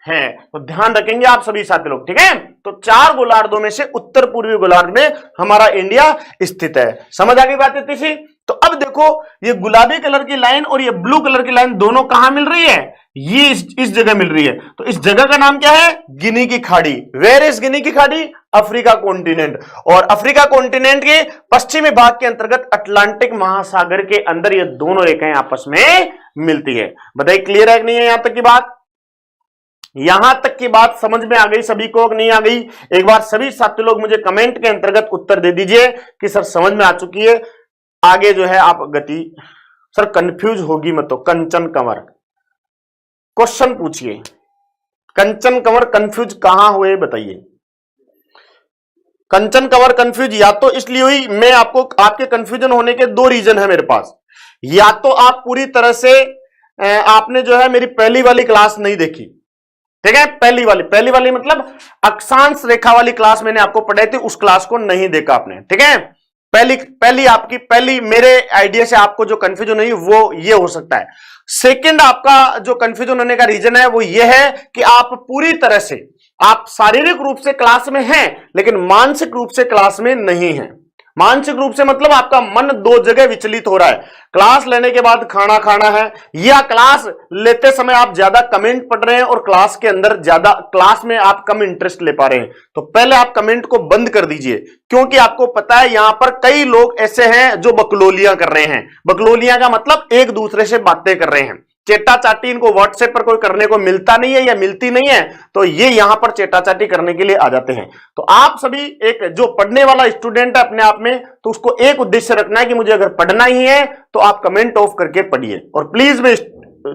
A: है। तो ध्यान रखेंगे आप सभी साथी लोग। ठीक है, तो 4 गोलार्धों में से उत्तर पूर्वी गोलार्ध में हमारा इंडिया स्थित है। समझ आ गई बात इतनी सी? तो अब देखो, ये गुलाबी कलर की लाइन और ये ब्लू कलर की लाइन दोनों कहां मिल रही है? ये इस जगह मिल रही है। तो इस जगह का नाम क्या है? गिनी की खाड़ी। वेयर इज गिनी की खाड़ी? Africa continent. और अफ्रीका कॉन्टिनेंट के पश्चिमी भाग के अंतर्गत अटलांटिक महासागर के अंदर ये दोनों रेखाएं आपस में मिलती है। बताइए, क्लियर है कि नहीं है यहां तक की बात? यहां तक की बात समझ में आ गई सभी को? नहीं आ गई? एक बार सभी साथी लोग मुझे कमेंट के अंतर्गत उत्तर दे दीजिए कि सर समझ में आ चुकी है। आगे जो है आप गति, सर कंफ्यूज होगी मत। तो कंचन कंवर क्वेश्चन पूछिए। कंचन कंवर कंफ्यूज कहां हुए बताइए? कंचन कंवर कंफ्यूज या तो इसलिए हुई, मैं आपको आपके कंफ्यूजन होने के 2 रीजन है मेरे पास। या तो आप पूरी तरह से आपने जो है मेरी पहली वाली क्लास नहीं देखी। ठीक है, पहली वाली मतलब अक्षांश रेखा वाली क्लास मैंने आपको पढ़ाई थी, उस क्लास को नहीं देखा आपने। ठीक है, पहली मेरे आइडिया से आपको जो कंफ्यूजन हुई वो ये हो सकता है। सेकंड, आपका जो कंफ्यूजन होने का रीजन है वो ये है कि आप पूरी तरह से, आप शारीरिक रूप से क्लास में हैं लेकिन मानसिक रूप से क्लास में नहीं हैं। मानसिक रूप से मतलब आपका मन 2 जगह विचलित हो रहा है। क्लास लेने के बाद खाना खाना है, या क्लास लेते समय आप ज्यादा कमेंट पढ़ रहे हैं और क्लास के अंदर ज्यादा, क्लास में आप कम इंटरेस्ट ले पा रहे हैं। तो पहले आप कमेंट को बंद कर दीजिए, क्योंकि आपको पता है यहां पर कई लोग ऐसे हैं जो बकलोलियां कर रहे हैं। बकलोलियां का मतलब एक दूसरे से बातें कर रहे हैं। चेटा चाटी इनको व्हाट्सएप पर कोई करने को मिलता नहीं है या मिलती नहीं है, तो ये यहां पर चेटा चाटी करने के लिए आ जाते हैं। तो आप सभी एक जो पढ़ने वाला स्टूडेंट है अपने आप में, तो उसको एक उद्देश्य रखना है कि मुझे अगर पढ़ना ही है तो आप कमेंट ऑफ करके पढ़िए। और प्लीज मैं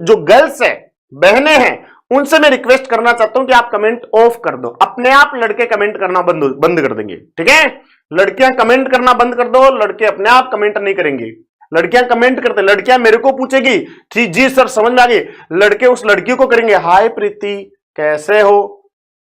A: जो गर्ल्स है, बहनें हैं, उनसे मैं रिक्वेस्ट करना चाहता हूं कि आप कमेंट ऑफ कर दो। अपने आप लड़के कमेंट करना बंद कर देंगे। ठीक है, लड़कियां कमेंट करना बंद कर दो, लड़के अपने आप कमेंट नहीं करेंगे। लड़कियां कमेंट करते, लड़कियां मेरे को पूछेगी जी सर समझ में आ गई, लड़के उस लड़की को करेंगे हाय प्रीति कैसे हो,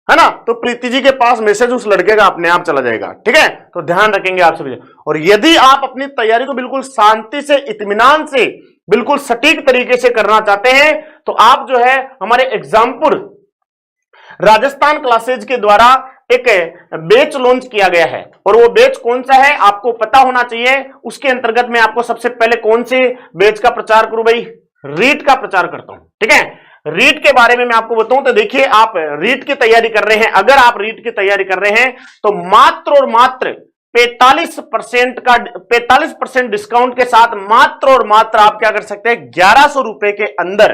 A: है ना, तो प्रीति जी के पास मैसेज उस लड़के का अपने आप चला जाएगा। ठीक है, तो ध्यान रखेंगे आप सभी। और यदि आप अपनी तैयारी को बिल्कुल शांति से, इत्मीनान से, बिल्कुल सटीक तरीके से करना चाहते हैं तो आप जो है हमारे एग्जामपुर राजस्थान क्लासेज के द्वारा एक बैच लॉन्च किया गया है। और वो बैच कौन सा है आपको पता होना चाहिए। उसके अंतर्गत मैं आपको सबसे पहले कौन से बैच का प्रचार करूं भाई? रीट का प्रचार करता हूं। ठीक है, रीट के बारे में मैं आपको बताऊं तो देखिए, आप रीट की तैयारी कर रहे हैं, अगर आप रीट की तैयारी कर रहे हैं तो मात्र और मात्र 45% का 45% डिस्काउंट के साथ मात्र और मात्र आप क्या कर सकते हैं, 1100 रुपए के अंदर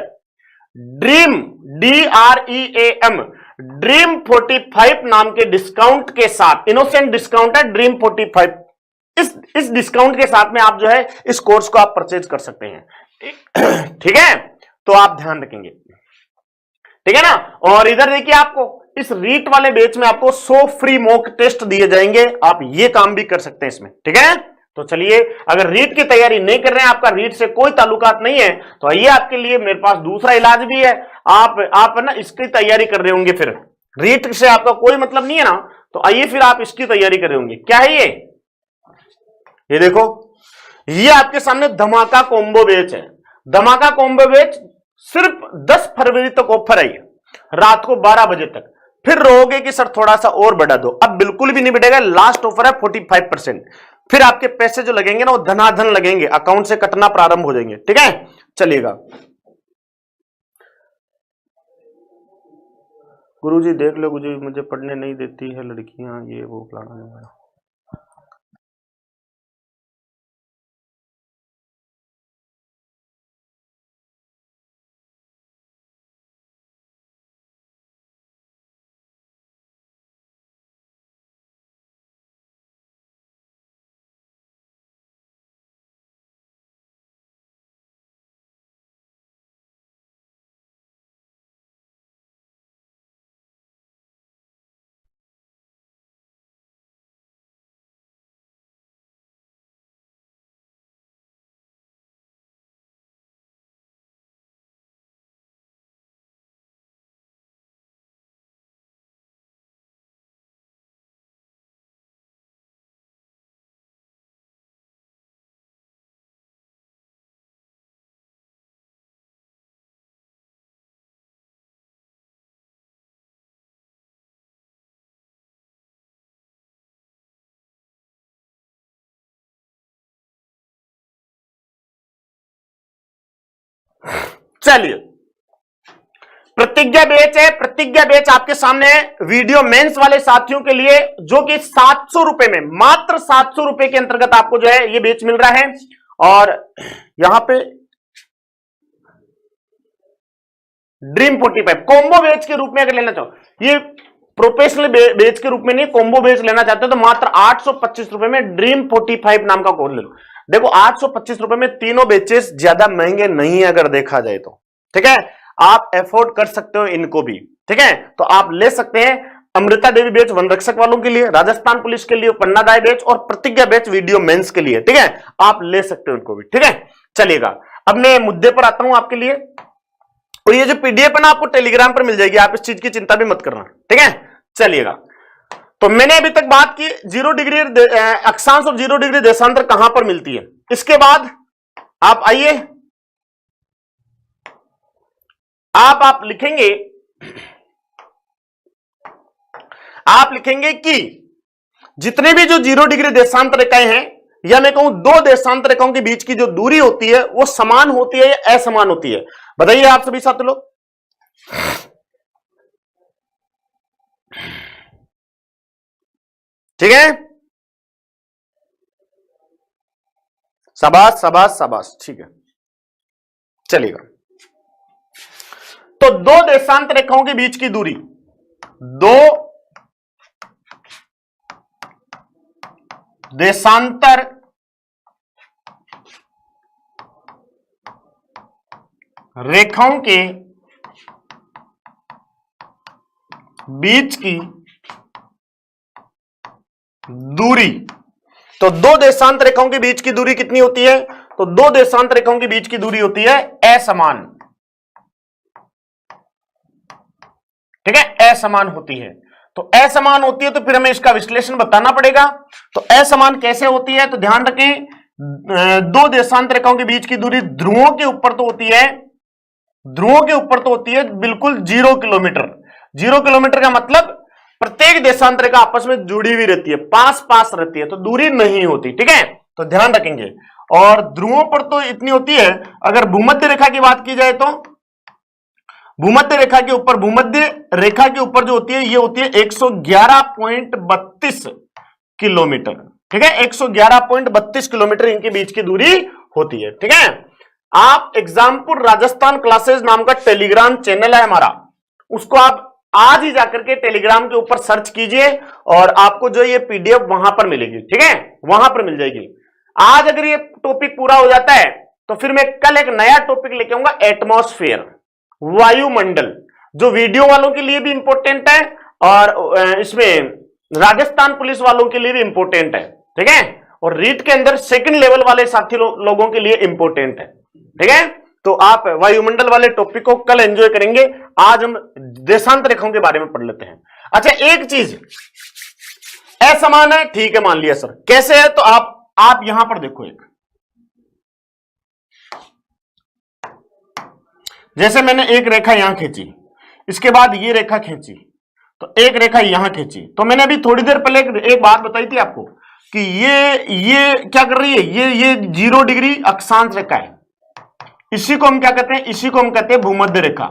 A: ड्रीम DREAM ड्रीम 45 नाम के डिस्काउंट के साथ, इनोसेंट डिस्काउंट है ड्रीम 45, इस डिस्काउंट के साथ में आप जो है इस कोर्स को आप परचेज कर सकते हैं। ठीक है, तो आप ध्यान रखेंगे, ठीक है ना। और इधर देखिए आपको इस रीट वाले बैच में आपको 100 फ्री मॉक टेस्ट दिए जाएंगे, आप ये काम भी कर सकते हैं इसमें, ठीक है। तो चलिए, अगर रीट की तैयारी नहीं कर रहे हैं, आपका रीट से कोई ताल्लुकात नहीं है, तो आइए आपके लिए मेरे पास दूसरा इलाज भी है। आप ना इसकी तैयारी कर रहे होंगे, फिर रीट से आपका कोई मतलब नहीं है ना, तो आइए फिर आप इसकी तैयारी कर रहे होंगे। क्या है ये देखो, ये आपके सामने धमाका कॉम्बो बैच है। धमाका कॉम्बो बैच सिर्फ 10 फरवरी तक ऑफर है, रात को 12 बजे तक। फिर रहोगे कि सर थोड़ा सा और बढ़ा दो, अब बिल्कुल भी नहीं बढ़ेगा, लास्ट ऑफर है 45%। फिर आपके पैसे जो लगेंगे ना वो धनाधन लगेंगे, अकाउंट से कटना प्रारंभ हो जाएंगे, ठीक है। चलिएगा, गुरुजी देख लो, गुरुजी मुझे पढ़ने नहीं देती है लड़कियां, ये वो फलाना। चलिए, प्रतिज्ञा बैच है। प्रतिज्ञा बैच आपके सामने है, वीडियो मेंस वाले साथियों के लिए, जो कि 700 रुपए में, मात्र 700 रुपए के अंतर्गत आपको जो है ये बैच मिल रहा है। और यहां पे ड्रीम 45 कॉम्बो बैच के रूप में अगर लेना चाहो, ये प्रोफेशनल बैच के रूप में नहीं, कॉम्बो बैच लेना चाहते हो तो मात्र 825 रुपए में ड्रीम 45 नाम का कोर्स ले लो। देखो 825 रुपए में तीनों बैचेस ज्यादा महंगे नहीं है अगर देखा जाए तो, ठीक है। आप एफोर्ड कर सकते हो इनको भी, ठीक है। तो आप ले सकते हैं अमृता देवी बैच वन रक्षक वालों के लिए, राजस्थान पुलिस के लिए पन्ना दाई बैच, और प्रतिज्ञा बैच वीडियो मेंस के लिए, ठीक है। आप ले सकते हो इनको भी, ठीक है। चलिएगा, अब मैं मुद्दे पर आता हूं आपके लिए। और ये जो पीडीएफ है ना आपको टेलीग्राम पर मिल जाएगी, आप इस चीज की चिंता भी मत करना, ठीक है। चलिएगा, तो मैंने अभी तक बात की 0 डिग्री अक्षांश और 0 डिग्री देशांतर कहां पर मिलती है। इसके बाद आप आइए, आप लिखेंगे, आप लिखेंगे कि जितने भी जो 0 डिग्री देशांतर रेखाएं हैं, या मैं कहूं 2 देशांतर रेखाओं के बीच की जो दूरी होती है वो समान होती है या असमान होती है, बताइए आप सभी साथी लोग। ठीक है, शाबाश शाबाश शाबाश, ठीक है। चलिएगा, तो 2 देशांतर रेखाओं के बीच की दूरी, 2 देशांतर रेखाओं के बीच की दूरी, तो 2 देशांतर रेखाओं के बीच की दूरी कितनी होती है, तो 2 देशांतर रेखाओं के बीच की दूरी होती है असमान, ठीक है, असमान होती है। तो असमान होती है तो फिर हमें इसका विश्लेषण बताना पड़ेगा। तो असमान कैसे होती है, तो ध्यान रखें 2 देशांतर रेखाओं के बीच की दूरी ध्रुवों के ऊपर तो होती है, ध्रुवों के ऊपर तो होती है बिल्कुल 0 किलोमीटर। 0 किलोमीटर का मतलब प्रत्येक देशांतर रेखा आपस में जुड़ी हुई रहती है, पास पास रहती है, तो दूरी नहीं होती, ठीक है। तो ध्यान रखेंगे, और ध्रुवों पर तो इतनी होती है। अगर भूमध्य रेखा की बात की जाए तो भूमध्य रेखा के ऊपर, भूमध्य रेखा के ऊपर जो होती है ये होती है 111.32 किलोमीटर, ठीक है, 111.32 किलोमीटर इनके बीच की दूरी होती है। ठीक है, आप एग्जामपुर राजस्थान क्लासेस नाम का टेलीग्राम चैनल है हमारा, उसको आप आज ही जाकर के टेलीग्राम के ऊपर सर्च कीजिए और आपको जो ये पीडीएफ वहां पर मिलेगी। ठीक है, वहां पर मिल जाएगी। आज अगर ये टॉपिक पूरा हो जाता है तो फिर मैं कल एक नया टॉपिक लेके आऊंगा, एटमॉस्फेयर, वायुमंडल, जो वीडियो वालों के लिए भी इंपॉर्टेंट है और इसमें राजस्थान पुलिस वालों के लिए भी इंपॉर्टेंट है। ठीक है, और रीट के अंदर सेकंड लेवल वाले साथी लोगों के लिए इंपॉर्टेंट है। ठीक है, तो आप वायुमंडल वाले टॉपिक को कल एंजॉय करेंगे। आज हम देशांतर रेखाओं के बारे में पढ़ लेते हैं। अच्छा, एक चीज असमान है, ठीक है, मान लिया सर, कैसे है, तो आप यहां पर देखो, एक जैसे मैंने एक रेखा यहां खींची, इसके बाद ये रेखा खींची, तो एक रेखा यहां खींची, तो मैंने अभी थोड़ी देर पहले एक बात बताई थी आपको कि ये क्या कर रही है, ये 0 डिग्री अक्षांश रेखा है। इसी को हम क्या कहते हैं, इसी को हम कहते हैं भूमध्य रेखा,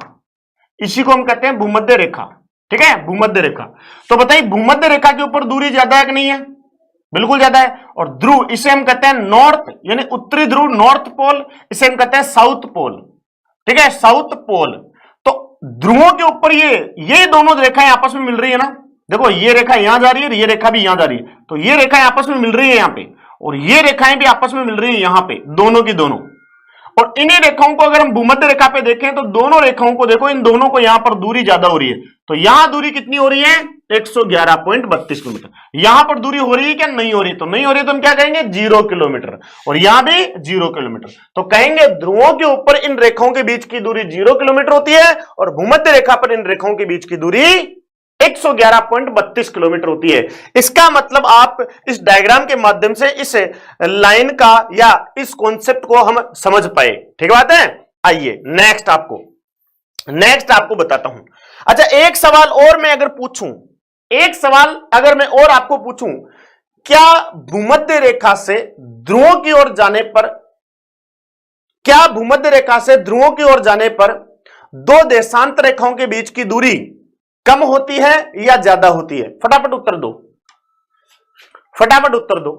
A: इसी को हम कहते हैं भूमध्य रेखा। ठीक है, भूमध्य रेखा। तो बताइए भूमध्य रेखा के ऊपर दूरी ज्यादा है कि नहीं है, बिल्कुल ज्यादा है। और ध्रुव, इसे हम कहते हैं नॉर्थ, यानी उत्तरी ध्रुव, नॉर्थ पोल, इसे हम कहते हैं साउथ पोल। ठीक है, साउथ पोल। तो ध्रुवों के ऊपर ये दोनों रेखाएं आपस में मिल रही है ना, देखो ये रेखा यहां जा रही है, ये रेखा भी यहां जा रही है, तो ये रेखाएं आपस में मिल रही है यहां पे, और ये रेखाएं भी आपस में मिल रही है यहां पे, दोनों की दोनों। और इन्हीं रेखाओं को अगर हम भूमध्य रेखा पे देखें तो दोनों रेखाओं को देखो, इन दोनों को यहां पर दूरी ज्यादा हो रही है। तो यहां दूरी कितनी हो रही है, 111.32 किलोमीटर। यहां पर दूरी हो रही है क्या, नहीं हो रही, तो नहीं हो रही तो हम क्या कहेंगे, 0 किलोमीटर। और यहां भी 0 किलोमीटर, तो कहेंगे ध्रुवों के ऊपर इन रेखाओं के बीच की दूरी 0 किलोमीटर होती है और भूमध्य रेखा पर इन रेखाओं के बीच की दूरी 111.32 किलोमीटर होती है। इसका मतलब आप इस डायग्राम के माध्यम से इस लाइन का या इस कॉन्सेप्ट को हम समझ पाए। ठीक बात है। आइए नेक्स्ट आपको बताता हूं। अच्छा, एक सवाल और मैं अगर पूछूं, एक सवाल अगर मैं और आपको पूछूं, क्या भूमध्य रेखा से ध्रुवों की ओर जाने पर, क्या भूमध्य रेखा से ध्रुवों की ओर जाने पर दो देशांतर रेखाओं के बीच की दूरी कम होती है या ज्यादा होती है? फटाफट उत्तर दो, फटाफट उत्तर दो।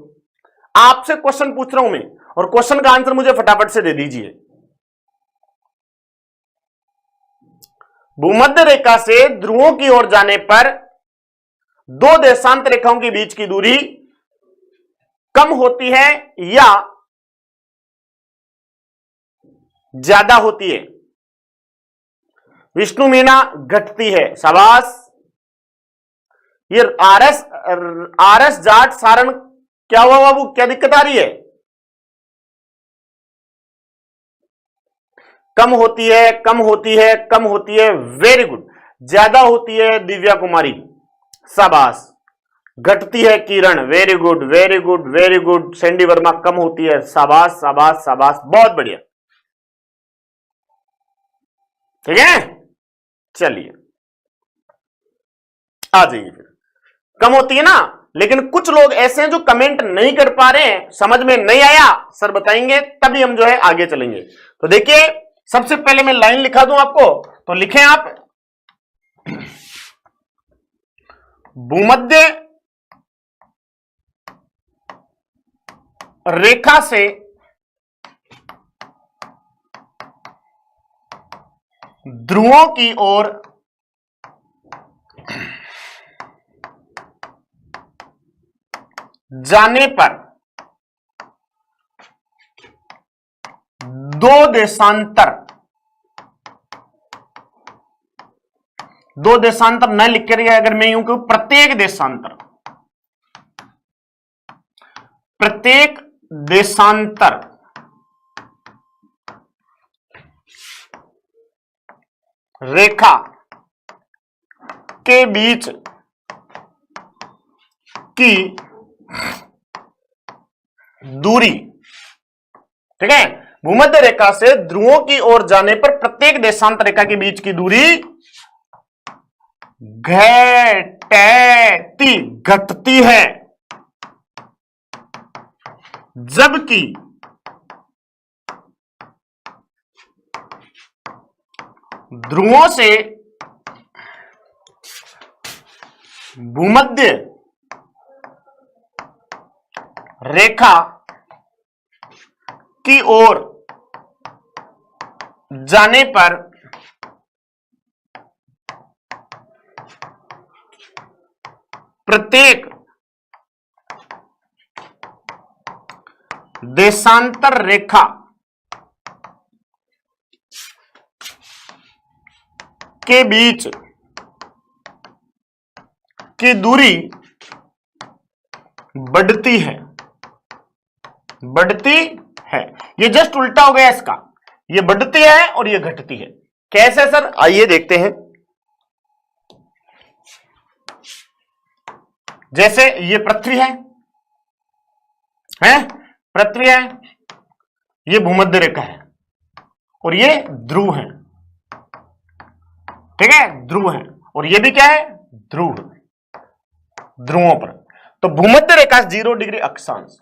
A: आपसे क्वेश्चन पूछ रहा हूं मैं और क्वेश्चन का आंसर मुझे फटाफट से दे दीजिए। भूमध्य रेखा से ध्रुवों की ओर जाने पर दो देशांतर रेखाओं के बीच की दूरी कम होती है या ज्यादा होती है? विष्णु मीना घटती है, शाबाश। ये आरएस जाट सारण, क्या हुआ बाबू, क्या दिक्कत आ रही है? कम होती है, कम होती है, कम होती है, वेरी गुड। ज्यादा होती है दिव्या कुमारी, शाबाश। घटती है Kiran, very good very good very good. Sandy Verma, कम होती है, शाबाश शाबाश शाबाश, बहुत बढ़िया। ठीक है, चलिए आ जाइए। फिर कम होती है ना, लेकिन कुछ लोग ऐसे हैं जो कमेंट नहीं कर पा रहे हैं, समझ में नहीं आया, सर बताएंगे तभी हम जो है आगे चलेंगे। तो देखिए, सबसे पहले मैं लाइन लिखा दूं आपको, तो लिखें आप, भूमध्य रेखा से ध्रुवों की ओर जाने पर दो देशांतर न लिख कर, अगर मैं यूं कहूं प्रत्येक देशांतर रेखा के बीच की दूरी, ठीक है, भूमध्य रेखा से ध्रुवों की ओर जाने पर प्रत्येक देशांतर रेखा के बीच की दूरी घटती है, जबकि ध्रुवों से भूमध्य रेखा की ओर जाने पर प्रत्येक देशांतर रेखा के बीच की दूरी बढ़ती है। बढ़ती है, ये जस्ट उल्टा हो गया इसका, ये बढ़ती है और ये घटती है। कैसे सर, आइए देखते हैं। जैसे ये पृथ्वी है पृथ्वी है, ये भूमध्य रेखा है और ये ध्रुव है, ठीक है, ध्रुव है, और ये भी क्या है, ध्रुव, ध्रुवों पर। तो भूमध्य रेखा 0 डिग्री अक्षांश।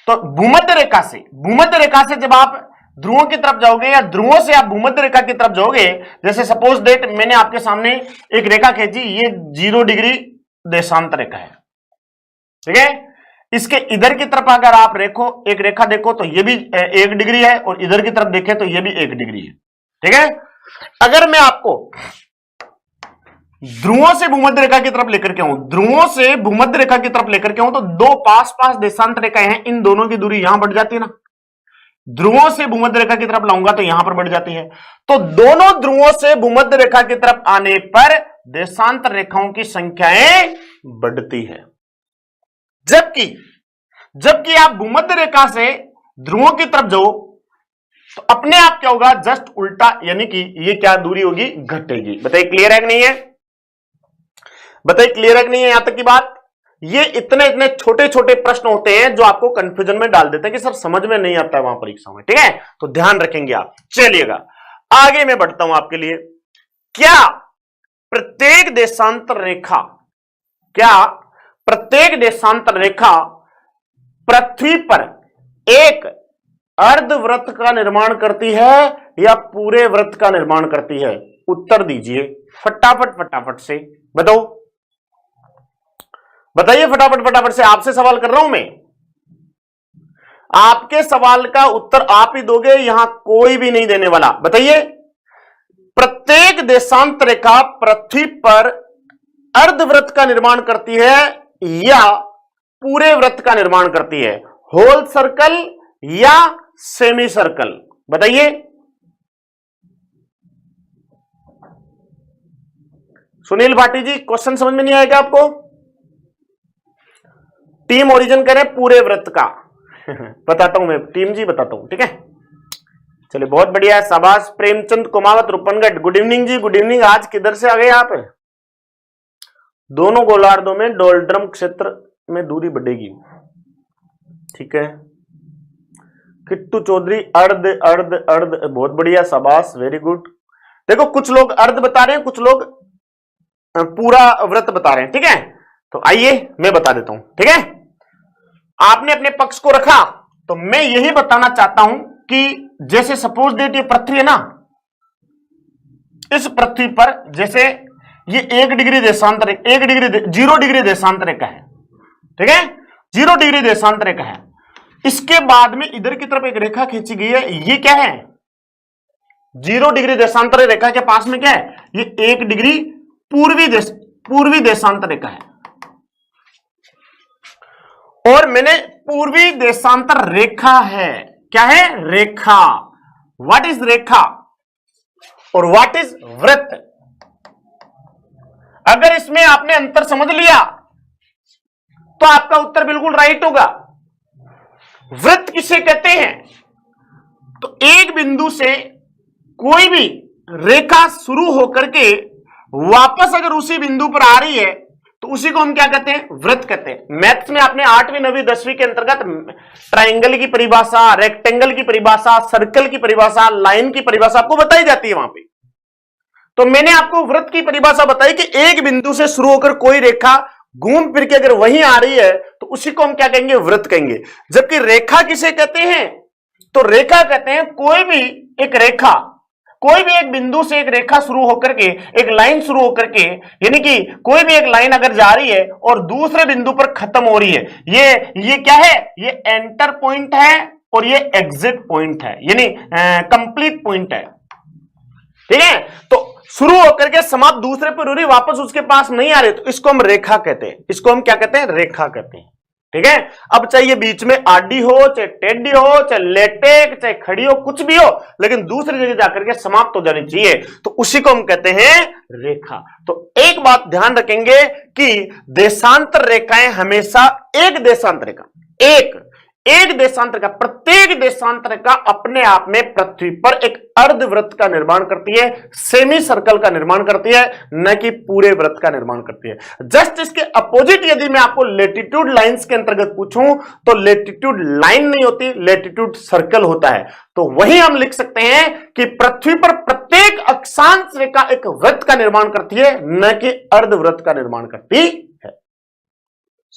A: तो भूमध्य रेखा से जब आप ध्रुवों की तरफ जाओगे या ध्रुवों से आप भूमध्य रेखा की तरफ जाओगे, जैसे सपोज दैट मैंने आपके सामने एक रेखा खींची, ये 0 डिग्री देशांतर रेखा है, ठीक है। इसके इधर की तरफ अगर आप एक रेखा देखो तो ये भी 1 डिग्री है और इधर की तरफ देखें तो ये भी 1 डिग्री है, ठीक है। अगर मैं आपको ध्रुवों से भूमध्य रेखा की तरफ लेकर के आऊं, ध्रुवों से भूमध्य रेखा की तरफ लेकर के आऊं, तो दो पास देशांतर रेखाएं हैं, इन दोनों की दूरी यहां बढ़ जाती है ना। ध्रुवों से भूमध्य रेखा की तरफ लाऊंगा तो यहां पर बढ़ जाती है। तो दोनों ध्रुवों से भूमध्य रेखा की तरफ आने पर देशांतर रेखाओं की संख्याएं बढ़ती है। जबकि आप भूमध्य रेखा से ध्रुवों की तरफ जाओ तो अपने आप क्या होगा, जस्ट उल्टा, यानी कि ये क्या दूरी होगी, घटेगी। बताइए क्लियर है कि नहीं है, बताइए क्लियर है कि नहीं है यहां तक की बात। ये इतने छोटे छोटे प्रश्न होते हैं जो आपको कंफ्यूजन में डाल देते हैं कि सर समझ में नहीं आता है वहां परीक्षा में, ठीक है, तो ध्यान रखेंगे आप। चलिएगा आगे मैं बढ़ता हूं आपके लिए। क्या प्रत्येक देशांतर रेखा पृथ्वी पर एक अर्धवृत्त का निर्माण करती है या पूरे वृत्त का निर्माण करती है? उत्तर दीजिए फटाफट से, बताइए फटाफट से। आपसे सवाल कर रहा हूं मैं, आपके सवाल का उत्तर आप ही दोगे, यहां कोई भी नहीं देने वाला। बताइए, प्रत्येक देशांतर रेखा पृथ्वी पर अर्धवृत्त का निर्माण करती है या पूरे वृत्त का निर्माण करती है? होल सर्कल या सेमी सर्कल? बताइए। सुनील भाटी जी, क्वेश्चन समझ में नहीं आएगा आपको? टीम ओरिजिन करें पूरे वृत्त का बताता हूं मैं, टीम जी बताता हूं, ठीक है। चलिए बहुत बढ़िया, शाबाश। प्रेमचंद कुमावत रूपनगढ़, गुड इवनिंग जी, गुड इवनिंग। आज किधर से आ गए आप? दोनों गोलार्धों में डोलड्रम क्षेत्र में दूरी बढ़ेगी, ठीक है। किट्टू चौधरी, अर्ध, बहुत बढ़िया, शाबाश, वेरी गुड। देखो कुछ लोग अर्ध बता रहे हैं, कुछ लोग पूरा वृत्त बता रहे हैं, ठीक है। तो आइए मैं बता देता हूं, ठीक है। आपने अपने पक्ष को रखा तो मैं यही बताना चाहता हूं कि जैसे सपोज दैट ये पृथ्वी है ना, इस पृथ्वी पर जैसे ये 1 डिग्री देशांतर, 0 डिग्री देशांतर रेखा है, ठीक है, 0 डिग्री देशांतर रेखा है। इसके बाद में इधर की तरफ एक रेखा खींची गई है, ये क्या है, 0 डिग्री देशांतर रेखा के पास में क्या है, ये 1 डिग्री पूर्वी देशांतर रेखा है। और मैंने पूर्वी देशांतर रेखा है, क्या है, रेखा। व्हाट इज रेखा और व्हाट इज वृत्त? अगर इसमें आपने अंतर समझ लिया तो आपका उत्तर बिल्कुल राइट होगा। वृत्त किसे कहते हैं? तो एक बिंदु से कोई भी रेखा शुरू होकर के वापस अगर उसी बिंदु पर आ रही है तो उसी को हम क्या कहते हैं, वृत्त कहते हैं। मैथ्स में आपने 8वीं 9वीं 10वीं के अंतर्गत ट्राइंगल की परिभाषा, रेक्टेंगल की परिभाषा, सर्कल की परिभाषा, लाइन की परिभाषा आपको बताई जाती है वहां पे। तो मैंने आपको वृत्त की परिभाषा बताई कि एक बिंदु से शुरू होकर कोई रेखा घूम फिर के अगर वहीं आ रही है तो उसी को हम क्या कहेंगे, वृत्त कहेंगे। जबकि रेखा किसे कहते हैं? तो रेखा कहते हैं कोई भी एक रेखा कोई भी एक बिंदु से एक रेखा शुरू होकर के, एक लाइन शुरू होकर के, यानी कि कोई भी एक लाइन अगर जा रही है और दूसरे बिंदु पर खत्म हो रही है, ये क्या है, ये एंटर पॉइंट है और ये एग्जिट पॉइंट है, यानी कंप्लीट पॉइंट है। ठीक है, तो शुरू होकर के समाप्त दूसरे पर हो रही, वापस उसके पास नहीं आ रहे, तो इसको हम रेखा कहते हैं। इसको हम क्या कहते हैं, रेखा कहते हैं। ठीक है, अब चाहे ये बीच में आडी हो, चाहे टेढ़ी हो, चाहे लेटे, चाहे खड़ी हो, कुछ भी हो, लेकिन दूसरी जगह जाकर के समाप्त हो जानी चाहिए, तो उसी को हम कहते हैं रेखा। तो एक बात ध्यान रखेंगे कि देशांतर रेखाएं हमेशा एक देशांतर रेखा, एक देशांतर का, प्रत्येक देशांतर का अपने आप में पृथ्वी पर एक अर्धवृत्त का निर्माण करती है, सेमी सर्कल का निर्माण करती है, न कि पूरे वृत्त का निर्माण करती है। जस्ट इसके अपोजिट यदि मैं आपको लेटिट्यूड लाइंस के अंतर्गत पूछूं तो लेटिट्यूड लाइन नहीं होती, लेटिट्यूड सर्कल होता है। तो वही हम लिख सकते हैं कि पृथ्वी पर प्रत्येक अक्षांश रेखा एक वृत्त का निर्माण करती है, न कि अर्धवृत्त का निर्माण करती है।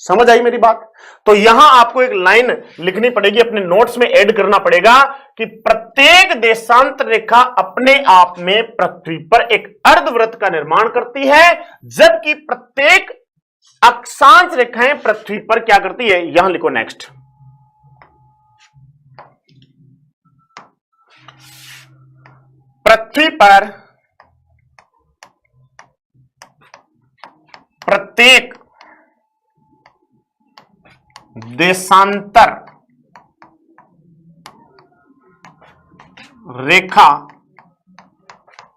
A: समझ आई मेरी बात? तो यहां आपको एक लाइन लिखनी पड़ेगी, अपने नोट्स में ऐड करना पड़ेगा कि प्रत्येक देशांतर रेखा अपने आप में पृथ्वी पर एक अर्धवृत्त का निर्माण करती है, जबकि प्रत्येक अक्षांश रेखाएं पृथ्वी पर क्या करती है, यहां लिखो नेक्स्ट। पृथ्वी पर प्रत्येक देशांतर रेखा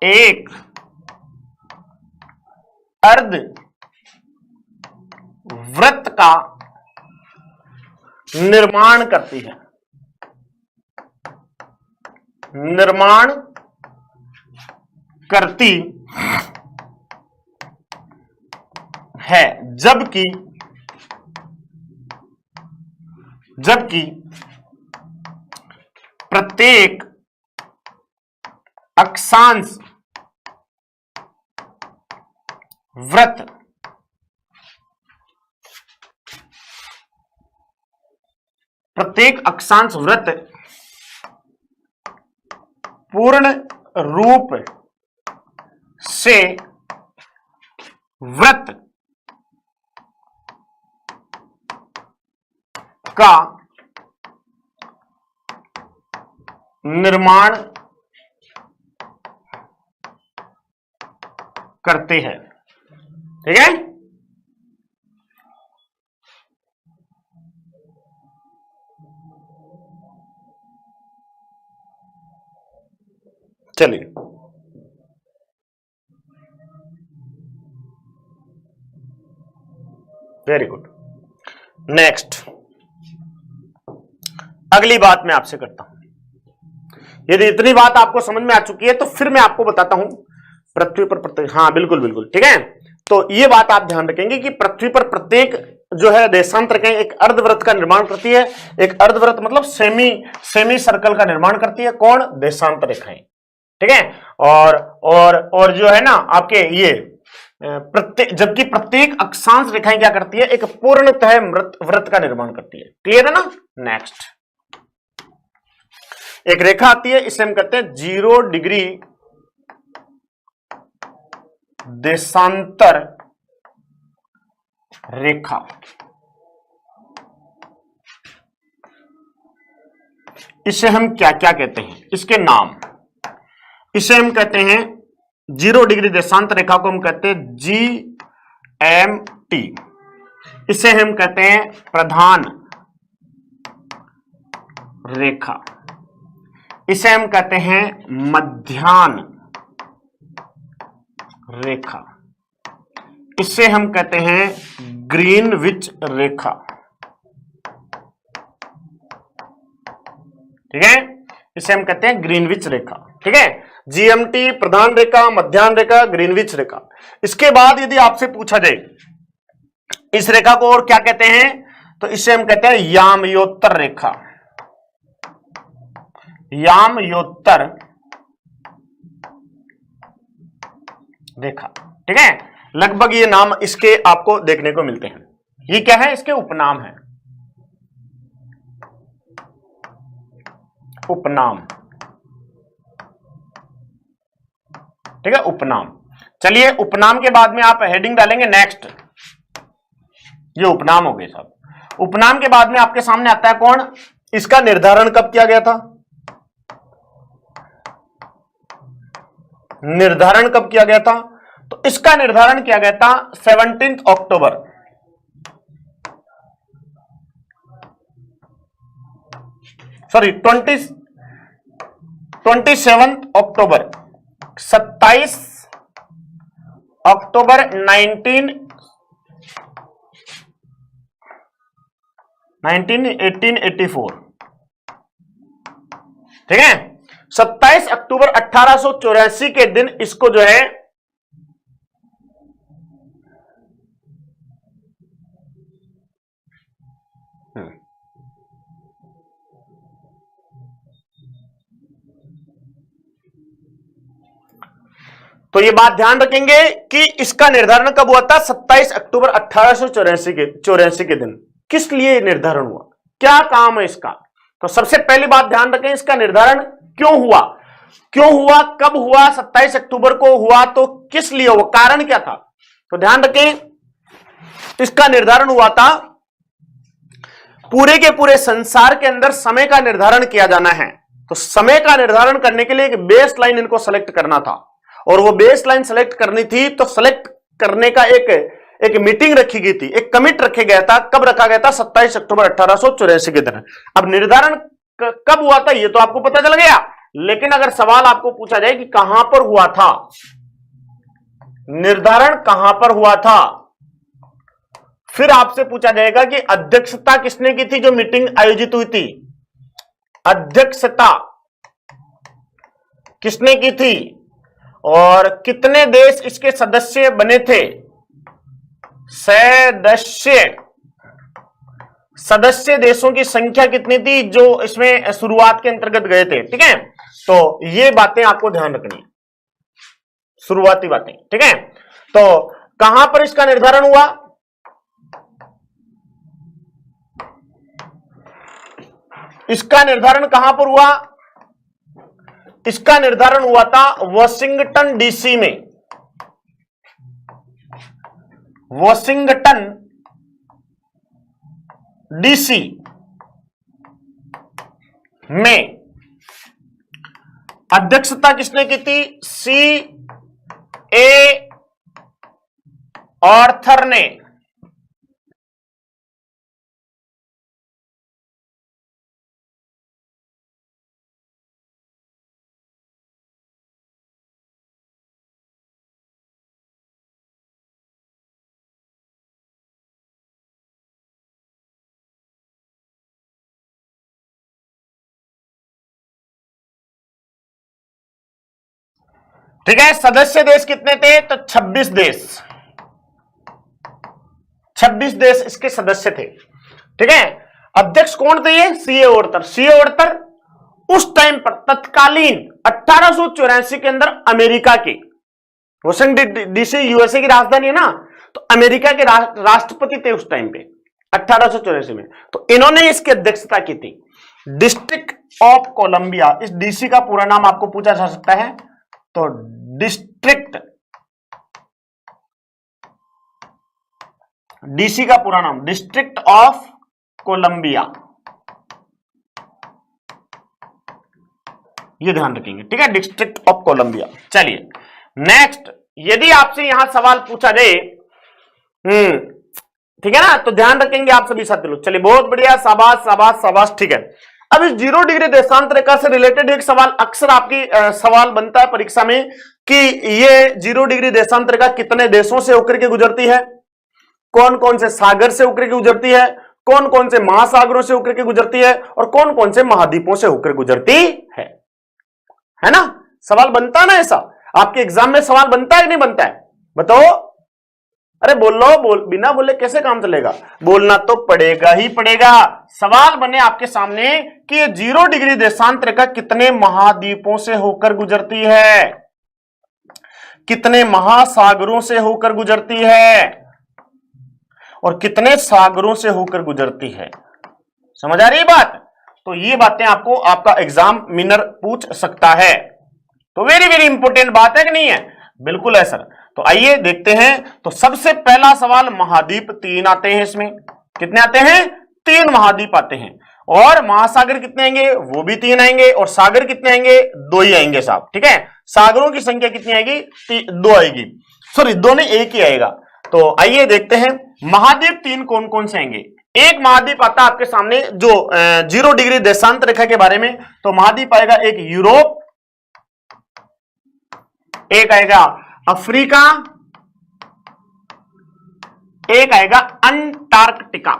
A: एक अर्ध वृत्त का निर्माण करती है, निर्माण करती है, जबकि प्रत्येक अक्षांश वृत्त पूर्ण रूप से वृत्त का निर्माण करते हैं। ठीक है, चलिए वेरी गुड। नेक्स्ट अगली बात मैं आपसे करता हूं। यदि इतनी बात आपको समझ में आ चुकी है तो फिर मैं आपको बताता हूं पृथ्वी पर प्रत्येक, हाँ बिल्कुल बिल्कुल ठीक है। तो ये बात आप ध्यान रखेंगे कि पृथ्वी पर प्रत्येक जो है देशांतर रेखाएं एक अर्धवृत्त का निर्माण करती है। एक अर्धवृत्त मतलब सेमी सर्कल का निर्माण करती है, कौन, देशांतर रेखाएं। ठीक है, और जो है ना आपके ये जबकि प्रत्येक अक्षांश रेखाएं क्या करती है, एक पूर्णतः वृत्त का निर्माण करती है। क्लियर है ना? नेक्स्ट एक रेखा आती है, इसे हम कहते हैं 0 डिग्री देशांतर रेखा। इसे हम क्या क्या कहते हैं, इसके नाम, इसे हम कहते हैं 0 डिग्री देशांतर रेखा को हम कहते हैं GMT। इसे हम कहते हैं प्रधान रेखा। इसे हम कहते हैं मध्याह्न रेखा। इसे हम कहते हैं ग्रीनविच रेखा। ठीक है, इसे हम कहते हैं ग्रीनविच रेखा। ठीक है, जीएमटी, प्रधान रेखा, मध्याह्न रेखा, ग्रीनविच रेखा। इसके बाद यदि आपसे पूछा जाए इस रेखा को और क्या कहते हैं, तो इसे हम कहते हैं यामयोत्तर रेखा। यामयोत्तर रेखा। ठीक है, लगभग ये नाम इसके आपको देखने को मिलते हैं। ये क्या है, इसके उपनाम है, उपनाम। ठीक है, उपनाम। चलिए उपनाम के बाद में आप हेडिंग डालेंगे नेक्स्ट, ये उपनाम हो गए साहब। उपनाम के बाद में आपके सामने आता है कौन, इसका निर्धारण कब किया गया था, निर्धारण कब किया गया था, तो इसका निर्धारण किया गया था 17 अक्टूबर, सॉरी 27 अक्टूबर, 27 अक्टूबर 1884, ठीक है। 27 अक्टूबर 1884 के दिन इसको जो है तो ये बात ध्यान रखेंगे कि इसका निर्धारण कब हुआ था, 27 अक्टूबर 1884 के दिन। किस लिए निर्धारण हुआ, क्या काम है इसका, तो सबसे पहली बात ध्यान रखें, इसका निर्धारण क्यों हुआ, कब हुआ, 27 अक्टूबर को हुआ, तो किस लिए हुआ, कारण क्या था। तो ध्यान रखें, इसका निर्धारण हुआ था पूरे के पूरे संसार के अंदर समय का निर्धारण किया जाना है। तो समय का निर्धारण करने के लिए एक बेस लाइन इनको सेलेक्ट करना था, और वो बेस लाइन सेलेक्ट करनी थी, तो सेलेक्ट करने का एक मीटिंग रखी गई थी, एक कमिट रखे गया था। कब रखा गया था, 27 अक्टूबर 1884 के दिन। अब निर्धारण कब हुआ था ये तो आपको पता चल गया, लेकिन अगर सवाल आपको पूछा जाए कि कहां पर हुआ था, निर्धारण कहां पर हुआ था, फिर आपसे पूछा जाएगा कि अध्यक्षता किसने की थी, जो मीटिंग आयोजित हुई थी, अध्यक्षता किसने की थी, और कितने देश इसके सदस्य बने थे, सदस्य देशों की संख्या कितनी थी जो इसमें शुरुआत के अंतर्गत गए थे, ठीक है। तो ये बातें आपको ध्यान रखनी है, शुरुआती बातें, ठीक है। तो कहां पर इसका निर्धारण हुआ, इसका निर्धारण कहां पर हुआ, इसका निर्धारण हुआ था वॉशिंगटन डीसी में, वॉशिंगटन डीसी में। अध्यक्षता किसने की थी, C.A. ऑर्थर ने। ठीक है, सदस्य देश कितने थे, तो 26 देश, 26 देश इसके सदस्य थे, ठीक है। अध्यक्ष कौन थे ये, C.A. ऑर्थर। C.A. ऑर्थर उस टाइम पर तत्कालीन 1884 के अंदर अमेरिका के, वॉशिंगटन डीसी यूएसए की राजधानी है ना, तो अमेरिका के राष्ट्रपति थे उस टाइम पे 1884 में। तो इन्होंने इसकी अध्यक्षता की थी। डिस्ट्रिक्ट ऑफ कोलंबिया, इस डीसी का पूरा नाम आपको पूछा जा सकता है, तो डिस्ट्रिक्ट, डीसी का पूरा नाम डिस्ट्रिक्ट ऑफ कोलंबिया, ये ध्यान रखेंगे, ठीक है, डिस्ट्रिक्ट ऑफ कोलंबिया। चलिए नेक्स्ट, यदि आपसे यहां सवाल पूछा जाए, ठीक है ना, तो ध्यान रखेंगे आप सभी साथी लोग। चलिए बहुत बढ़िया, शाबाश शाबाश शाबाश, ठीक है। अब इस 0 डिग्री देशांत रेखा से रिलेटेड एक सवाल अक्सर आपकी सवाल बनता है परीक्षा में कि ये 0 डिग्री देशांत रेखा कितने देशों से होकर के गुजरती है, कौन कौन से सागर से होकर के गुजरती है, कौन कौन से महासागरों से होकर के गुजरती है, और कौन कौन से महाद्वीपों से होकर गुजरती है ना। सवाल बनता है ना, ऐसा आपके एग्जाम में सवाल बनता है कि नहीं बनता है, बताओ। अरे बोल लो, बिना बोले कैसे काम चलेगा, बोलना तो पड़ेगा ही पड़ेगा। सवाल बने आपके सामने कि ये 0 डिग्री देशांत रेखा कितने महाद्वीपों से होकर गुजरती है, कितने महासागरों से होकर गुजरती है, और कितने सागरों से होकर गुजरती है। समझ आ रही है बात। तो ये बातें आपको आपका एग्जाम मिनर पूछ सकता है, तो वेरी वेरी इंपॉर्टेंट बात है कि नहीं है? बिल्कुल है सर। तो आइए देखते हैं। तो सबसे पहला सवाल, महाद्वीप 3 आते हैं इसमें। कितने आते हैं? 3 महाद्वीप आते हैं। और महासागर कितने आएंगे? वो भी 3 आएंगे। और सागर कितने आएंगे? 2 ही आएंगे साहब। ठीक है, सागरों की संख्या कितनी आएगी? 2 आएगी। सॉरी, 2 नहीं, 1 ही आएगा। तो आइए देखते हैं महाद्वीप 3 कौन कौन से आएंगे। एक महाद्वीप आता है आपके सामने जो 0 डिग्री देशांत रेखा के बारे में। तो महाद्वीप आएगा एक यूरोप, एक आएगा अफ्रीका, एक आएगा अंटार्कटिका।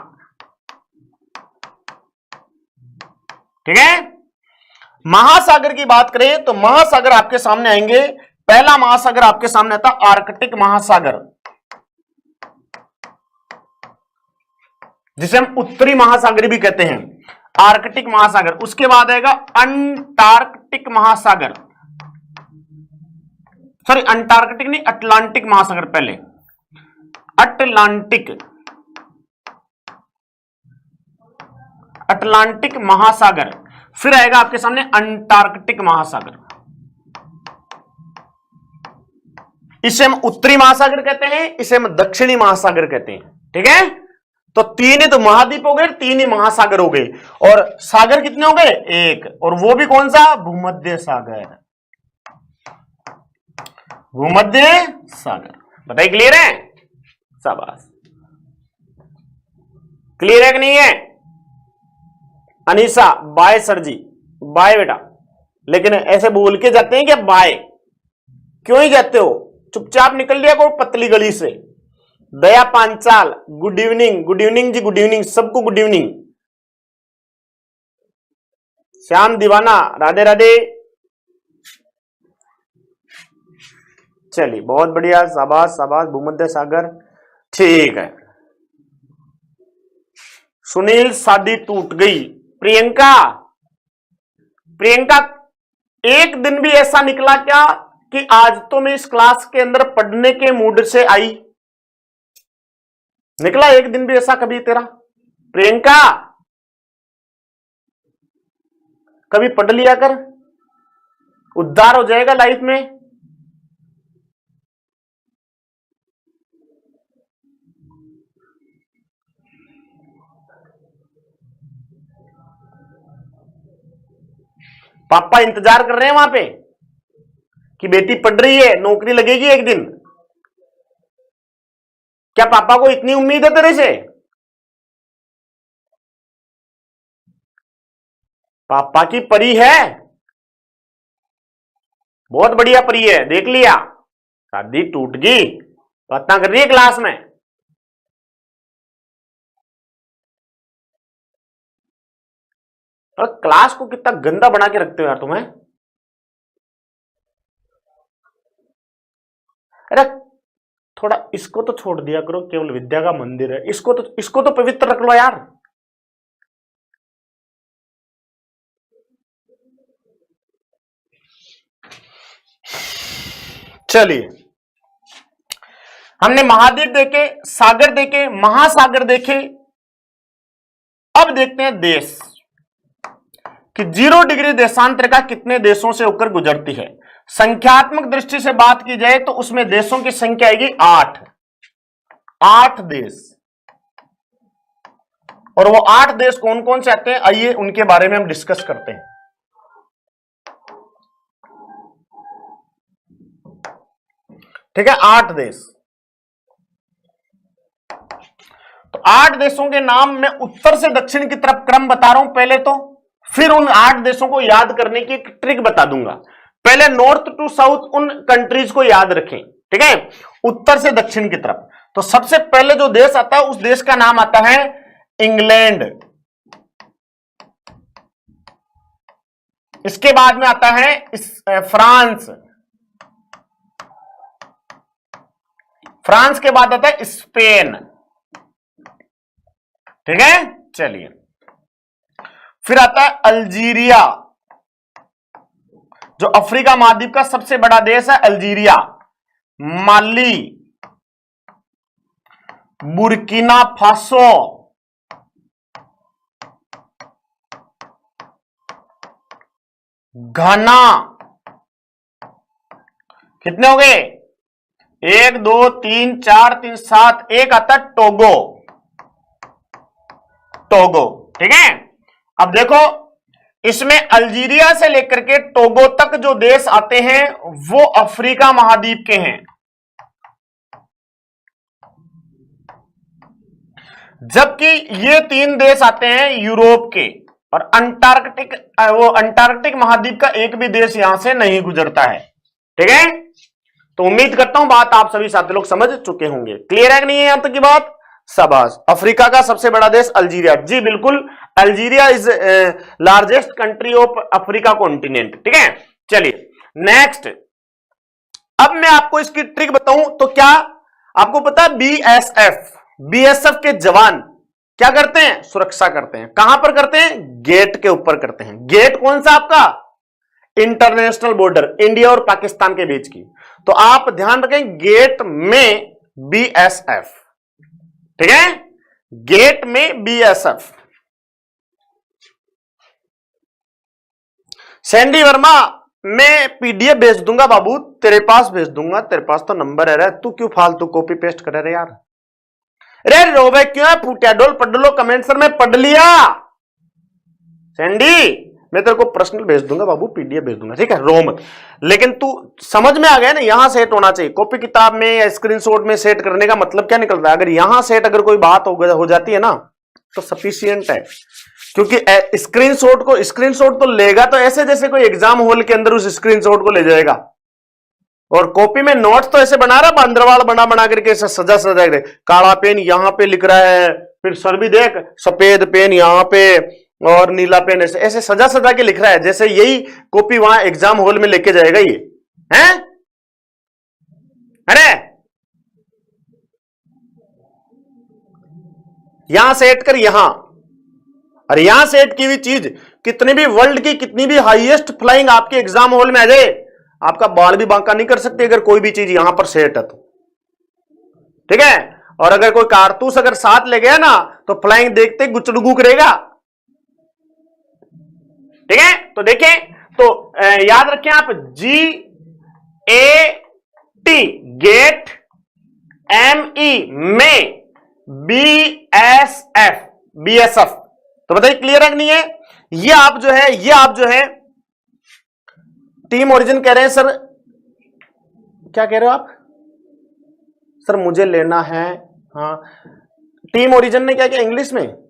A: ठीक है। महासागर की बात करें तो महासागर आपके सामने आएंगे। पहला महासागर आपके सामने आता आर्कटिक महासागर, जिसे हम उत्तरी महासागर भी कहते हैं, आर्कटिक महासागर। उसके बाद आएगा अंटार्कटिक महासागर, सॉरी अंटार्कटिक नहीं, अटलांटिक महासागर। पहले अटलांटिक महासागर, फिर आएगा आपके सामने अंटार्कटिक महासागर। इसे हम उत्तरी महासागर कहते हैं, इसे हम दक्षिणी महासागर कहते हैं। ठीक है। तो 3 ही तो महाद्वीप हो गए, 3 ही महासागर हो गए। और सागर कितने हो गए? 1। और वो भी कौन सा? भूमध्य सागर। भूमध्य सागर। बताइए, क्लियर है? शाबाश। क्लियर है कि नहीं है? अनीसा, बाय सर जी, बाय बेटा। लेकिन ऐसे बोल के जाते हैं कि बाय, क्यों ही जाते हो? चुपचाप निकल लिया करो पतली गली से। Daya Panchal, good evening. Good evening जी, गुड इवनिंग, सबको गुड इवनिंग। श्याम दीवाना, राधे राधे। चलिए, बहुत बढ़िया, शाबाश शाबाश। भूमध्य सागर, ठीक है। सुनील, शादी टूट गई। प्रियंका, प्रियंका, एक दिन भी ऐसा निकला क्या कि आज तो मैं इस क्लास के अंदर पढ़ने के मूड से आई? निकला एक दिन भी ऐसा कभी तेरा? प्रियंका, कभी पढ़ लिया कर, उद्धार हो जाएगा लाइफ में। पापा इंतजार कर रहे हैं वहां पे कि बेटी पढ़ रही है, नौकरी लगेगी एक दिन। क्या पापा को इतनी उम्मीद है तेरे से? पापा की परी है, बहुत बढ़िया परी है, देख लिया। शादी टूट गई, बातें कर रही है क्लास में। और क्लास को कितना गंदा बना के रखते हो यार तुम्हें। अरे थोड़ा इसको तो छोड़ दिया करो, केवल विद्या का मंदिर है, इसको तो पवित्र रख लो यार। चलिए, हमने महाद्वीप देखे, सागर देखे, महासागर देखे। अब देखते हैं देश कि 0 डिग्री देशांतर का कितने देशों से होकर गुजरती है। संख्यात्मक दृष्टि से बात की जाए तो उसमें देशों की संख्या आएगी 8 देश। और वो 8 देश कौन कौन से आते हैं, आइए उनके बारे में हम डिस्कस करते हैं। ठीक है, 8 देश। तो 8 देशों के नाम मैं उत्तर से दक्षिण की तरफ क्रम बता रहा हूं पहले तो, फिर उन 8 देशों को याद करने की एक ट्रिक बता दूंगा। पहले नॉर्थ टू साउथ उन कंट्रीज को याद रखें। ठीक है, उत्तर से दक्षिण की तरफ। तो सबसे पहले जो देश आता है उस देश का नाम आता है इंग्लैंड। इसके बाद में आता है फ्रांस। फ्रांस के बाद आता है स्पेन। ठीक है, चलिए। फिर आता है अल्जीरिया, जो अफ्रीका महाद्वीप का सबसे बड़ा देश है, अल्जीरिया। माली, बुर्किना फासो, घाना, कितने हो गए? 1 2 3 4 3 7, एक आता टोगो, टोगो, ठीक है। अब देखो इसमें अल्जीरिया से लेकर के टोगो तक जो देश आते हैं वो अफ्रीका महाद्वीप के हैं, जबकि ये 3 देश आते हैं यूरोप के, और अंटार्कटिक महाद्वीप का एक भी देश यहां से नहीं गुजरता है, ठीक है। तो उम्मीद करता हूं बात आप सभी साथी लोग समझ चुके होंगे। क्लियर है कि नहीं है यहां तक की बात? शाबाश। अफ्रीका का सबसे बड़ा देश अल्जीरिया, जी बिल्कुल, Algeria is largest country of Africa continent, ठीक है। चलिए नेक्स्ट, अब मैं आपको इसकी ट्रिक बताऊं तो क्या आपको पता है बीएसएफ के जवान क्या करते हैं? सुरक्षा करते हैं। कहां पर करते हैं? गेट के ऊपर करते हैं। गेट कौन सा आपका? इंटरनेशनल बॉर्डर, इंडिया और पाकिस्तान के बीच की। तो आप ध्यान रखें गेट में बीएसएफ, ठीक है, गेट में बीएसएफ। सैंडी वर्मा, मैं पीडीएफ भेज दूंगा बाबू, तेरे पास भेज दूंगा, तेरे पास तो नंबर है रे, तू क्यों फालतू कॉपी पेस्ट करे रे यार? रे रोवे क्यों है? फुटियाडोल पढ़ लो, कमेंट सर में पढ़ लिया। सैंडी मैं तेरे को पर्सनल भेज दूंगा बाबू, पीडीएफ भेज दूंगा, ठीक है, रो मत। लेकिन तू समझ में आ गया ना, यहां सेट होना चाहिए। कॉपी किताब में या स्क्रीनशॉट में सेट करने का मतलब क्या निकलता है? अगर यहां सेट अगर कोई बात हो जाती है ना तो सफिशियंट है, क्योंकि स्क्रीनशॉट तो लेगा तो ऐसे जैसे कोई एग्जाम हॉल के अंदर उस स्क्रीनशॉट को ले जाएगा, और कॉपी में नोट्स तो ऐसे बना रहा बंदरवाल बना करके ऐसे सजा के, काला पेन यहां पे लिख रहा है, फिर सर भी देख सफेद पेन यहां पे और नीला पेन, ऐसे सजा के लिख रहा है, जैसे यही कॉपी वहां एग्जाम हॉल में लेके जाएगा ये, हैं? अरे यहां सेट कर, यहां, और यहां सेट की हुई चीज कितनी भी वर्ल्ड की कितनी भी हाईएस्ट फ्लाइंग आपके एग्जाम हॉल में आ जाए, आपका बाल भी बांका नहीं कर सकते अगर कोई भी चीज यहां पर सेट है तो, ठीक है। और अगर कोई कारतूस अगर साथ ले गया ना तो फ्लाइंग देखते गुचड़गू करेगा, ठीक है। तो देखें, तो याद रखें आप, GAT गेट, ME में BSF। तो बताइए क्लियर है कि नहीं है? ये आप जो है टीम ओरिजिन कह रहे हैं सर, क्या कह रहे हो आप? सर मुझे लेना है, हाँ। टीम ओरिजिन ने क्या किया इंग्लिश में?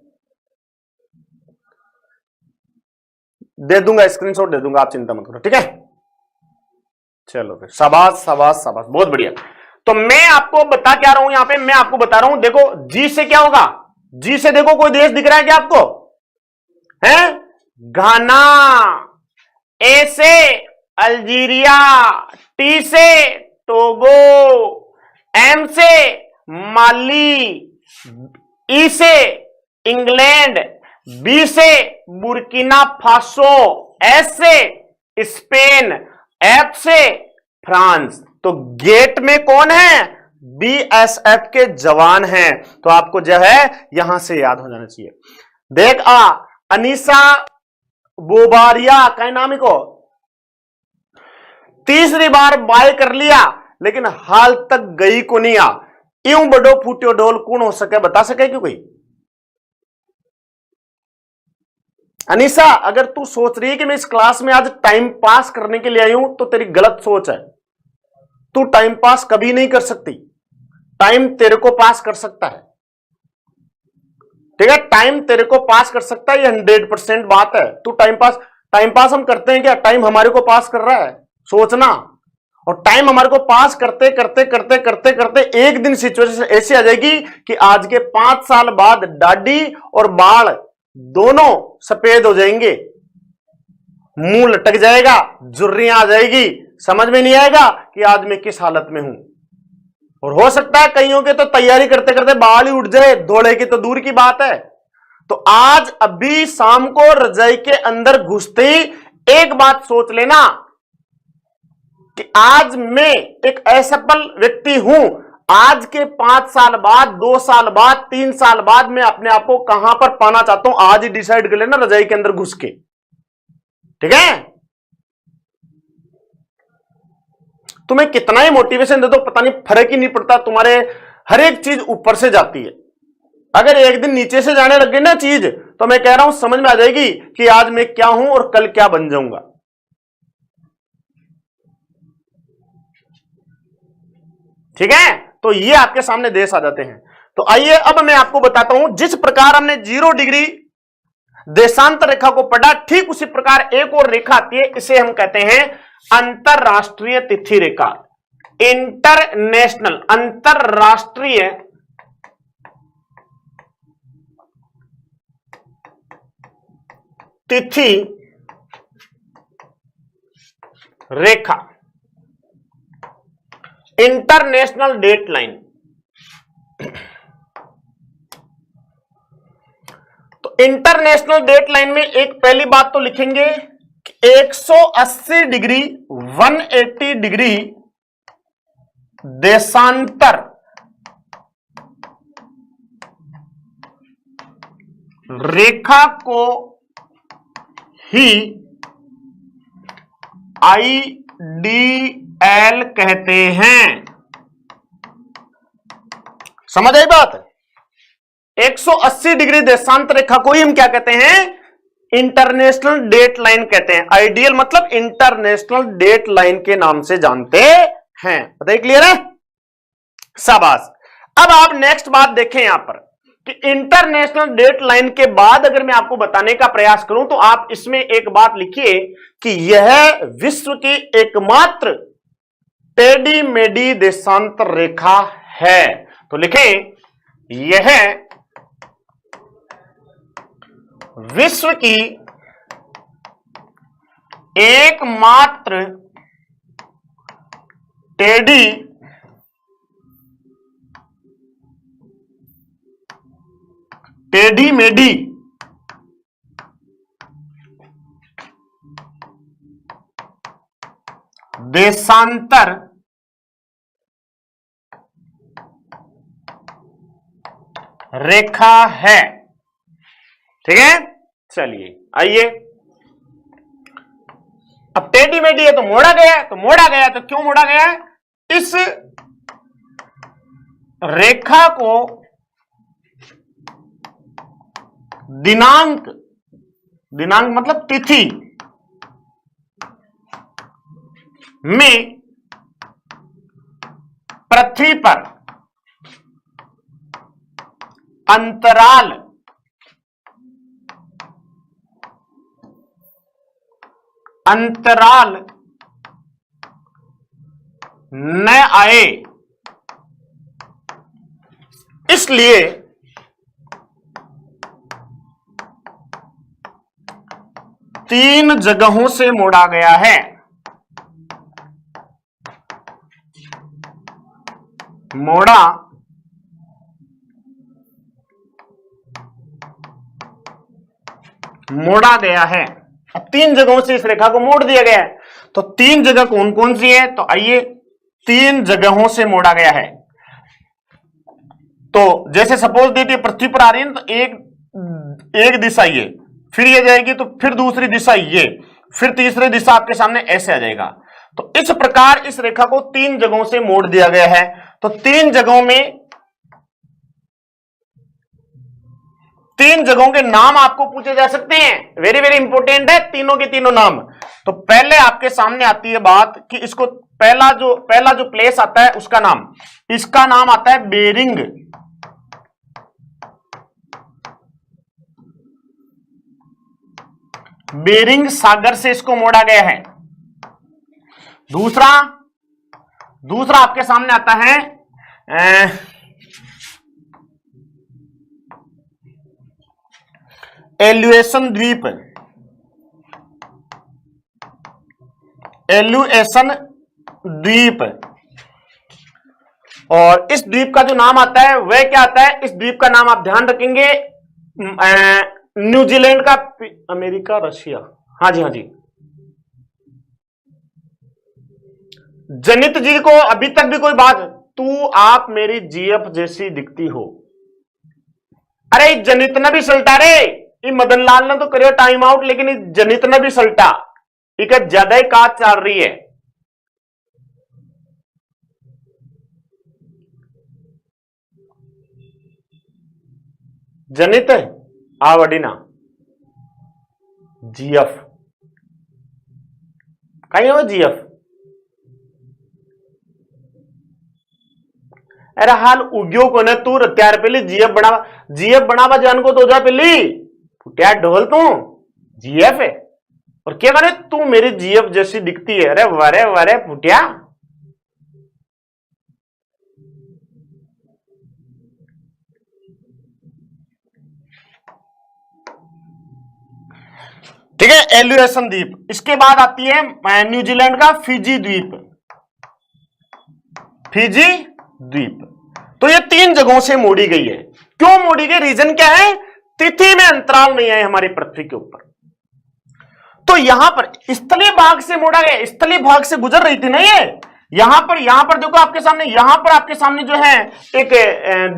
A: दे दूंगा, स्क्रीनशॉट दे दूंगा, आप चिंता मत करो, ठीक है। चलो फिर, शाबाश, बहुत बढ़िया। तो मैं आपको बता क्या रहा हूं यहां पे, मैं आपको बता रहा हूं, देखो जी से क्या होगा? जी से देखो कोई देश दिख रहा है क्या आपको? है घाना, ए से अल्जीरिया, टी से टोगो, एम से माली, ई से इंग्लैंड, बी से बुर्किना फासो, एस से स्पेन, एफ से फ्रांस। तो गेट में कौन है? बीएसएफ के जवान हैं। तो आपको जो है यहां से याद हो जाना चाहिए। देख अनीसा बोबारिया का नाम ही को तीसरी बार बाय कर लिया, लेकिन हाल तक गई को नहीं आ। यूं बड़ो फूटियो ढोल कौन हो सके, बता सके क्यों कोई? अनीसा, अगर तू सोच रही है कि मैं इस क्लास में आज टाइम पास करने के लिए आई हूं तो तेरी गलत सोच है। तू टाइम पास कभी नहीं कर सकती, टाइम तेरे को पास कर सकता है, ठीक है। टाइम तेरे को पास कर सकता है, ये 100% बात है। तू टाइम पास हम करते हैं क्या? टाइम हमारे को पास कर रहा है, सोचना। और टाइम हमारे को पास करते करते करते करते करते एक दिन सिचुएशन ऐसी आ जाएगी कि आज के 5 साल बाद दाढ़ी और बाल दोनों सफेद हो जाएंगे, मुंह लटक जाएगा, झुर्रियां आ जाएगी, समझ में नहीं आएगा कि आज मैं किस हालत में हूं। और हो सकता है कईयों के तो तैयारी करते करते बाल ही उठ जाए, धोले की तो दूर की बात है। तो आज अभी शाम को रजाई के अंदर घुसते ही एक बात सोच लेना कि आज मैं एक असफल व्यक्ति हूं। आज के 5 साल बाद, 2 साल बाद, 3 साल बाद मैं अपने आप को कहां पर पाना चाहता हूं, आज ही डिसाइड कर लेना रजाई के अंदर घुस के, ठीक है। तुम्हें कितना ही मोटिवेशन दे दो, पता नहीं फर्क ही नहीं पड़ता, तुम्हारे हर एक चीज ऊपर से जाती है। अगर एक दिन नीचे से जाने लग गई ना चीज, तो मैं कह रहा हूं समझ में आ जाएगी कि आज मैं क्या हूं और कल क्या बन जाऊंगा। ठीक है, तो ये आपके सामने देश आ जाते हैं। तो आइए अब मैं आपको बताता हूं, जिस प्रकार हमने 0 डिग्री देशांतर रेखा को पढ़ा, ठीक उसी प्रकार एक और रेखा आती है, इसे हम कहते हैं अंतरराष्ट्रीय तिथि रेखा। इंटरनेशनल, अंतरराष्ट्रीय तिथि रेखा, इंटरनेशनल डेट लाइन। तो इंटरनेशनल डेट लाइन में एक पहली बात तो लिखेंगे 180 डिग्री 180 डिग्री देशांतर रेखा को ही आईडीएल कहते हैं। समझ आई बात? 180 डिग्री देशांतर रेखा को ही हम क्या कहते हैं? इंटरनेशनल डेट लाइन कहते हैं। आइडियल मतलब इंटरनेशनल डेट लाइन के नाम से जानते हैं। बताइए, क्लियर है? शाबाश। अब आप नेक्स्ट बात देखें यहां पर कि इंटरनेशनल डेट लाइन के बाद अगर मैं आपको बताने का प्रयास करूं तो आप इसमें एक बात लिखिए कि यह विश्व की एकमात्र टेढ़ी मेढ़ी देशांतर रेखा है। तो लिखें, यह विश्व की एकमात्र टेढ़ी मेढ़ी देशांतर रेखा है। ठीक है, चलिए आइए। अब टेढ़ी मेढ़ी है तो मोड़ा गया है, तो मोड़ा गया तो क्यों मोड़ा गया है? इस रेखा को दिनांक, दिनांक मतलब तिथि में पृथ्वी पर अंतराल न आए, इसलिए तीन जगहों से मोड़ा गया है। मोड़ा गया है। अब तीन जगहों से इस रेखा को मोड़ दिया गया है। तो तीन जगह कौन कौन सी है? तो आइए, तीन जगहों से मोड़ा गया है। तो जैसे सपोज देती पृथ्वी पर आ रही है ना, तो एक दिशा ये, फिर ये जाएगी तो फिर दूसरी दिशा ये, फिर तीसरी दिशा आपके सामने ऐसे आ जाएगा। तो इस प्रकार इस रेखा को तीन जगहों से मोड़ दिया गया है। तो तीन जगहों के नाम आपको पूछे जा सकते हैं। वेरी वेरी इंपॉर्टेंट है तीनों के तीनों नाम। तो पहले आपके सामने आती है बात कि इसको पहला जो प्लेस आता है उसका नाम, इसका नाम आता है बेरिंग। बेरिंग सागर से इसको मोड़ा गया है। दूसरा आपके सामने आता है एल्यूएशन द्वीप। और इस द्वीप का जो नाम आता है वह क्या आता है? इस द्वीप का नाम आप ध्यान रखेंगे, न्यूजीलैंड का, अमेरिका, रशिया, हाँ जी हाँ जी। जनित जी को अभी तक भी कोई बात, तू आप मेरी जीएफ जैसी दिखती हो। अरे जनित न भी सल्टा रे, ये मदन लाल ने तो करियो टाइम आउट, लेकिन जनित न भी सल्टा, एक ज्यादा ही काज चल रही है। जनित आवडिना जीएफ कहीं हो जीएफ। अरे हाल उग्यो को ने तू त्यार पेली जीएफ बनावा जान को तो जा पेली फुटिया ढोल तू जीएफ है और क्या करे तू मेरी जीएफ जैसी दिखती है। अरे वरे वरे फुटिया ठीक है। एल्यूएशन द्वीप, इसके बाद आती है न्यूजीलैंड का फिजी द्वीप। फिजी द्वीप तो ये 3 जगहों से मोड़ी गई है। क्यों मोड़ी गई, रीजन क्या है, तिथि में अंतराल नहीं आए हमारी पृथ्वी के ऊपर। तो यहां पर स्थलीय भाग से मोड़ा गया, स्थलीय भाग से गुजर रही थी ना ये। यहां पर देखो आपके सामने, यहां पर आपके सामने जो है एक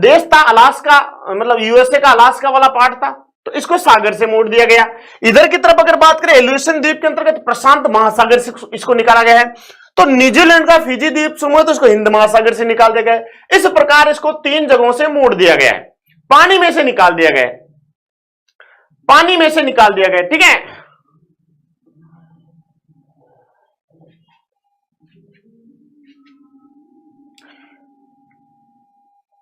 A: देश था अलास्का, मतलब यूएसए का अलास्का वाला पार्ट था, तो इसको सागर से मोड़ दिया गया। इधर की तरफ अगर बात करें एल्यूएशन द्वीप के अंतर्गत प्रशांत महासागर से इसको निकाला गया है। तो न्यूजीलैंड का फिजी द्वीप समूह तो इसको हिंद महासागर से निकाल दिया गया। इस प्रकार इसको 3 जगहों से मोड़ दिया गया है, पानी में से निकाल दिया गया, पानी में से निकाल दिया गया। ठीक है,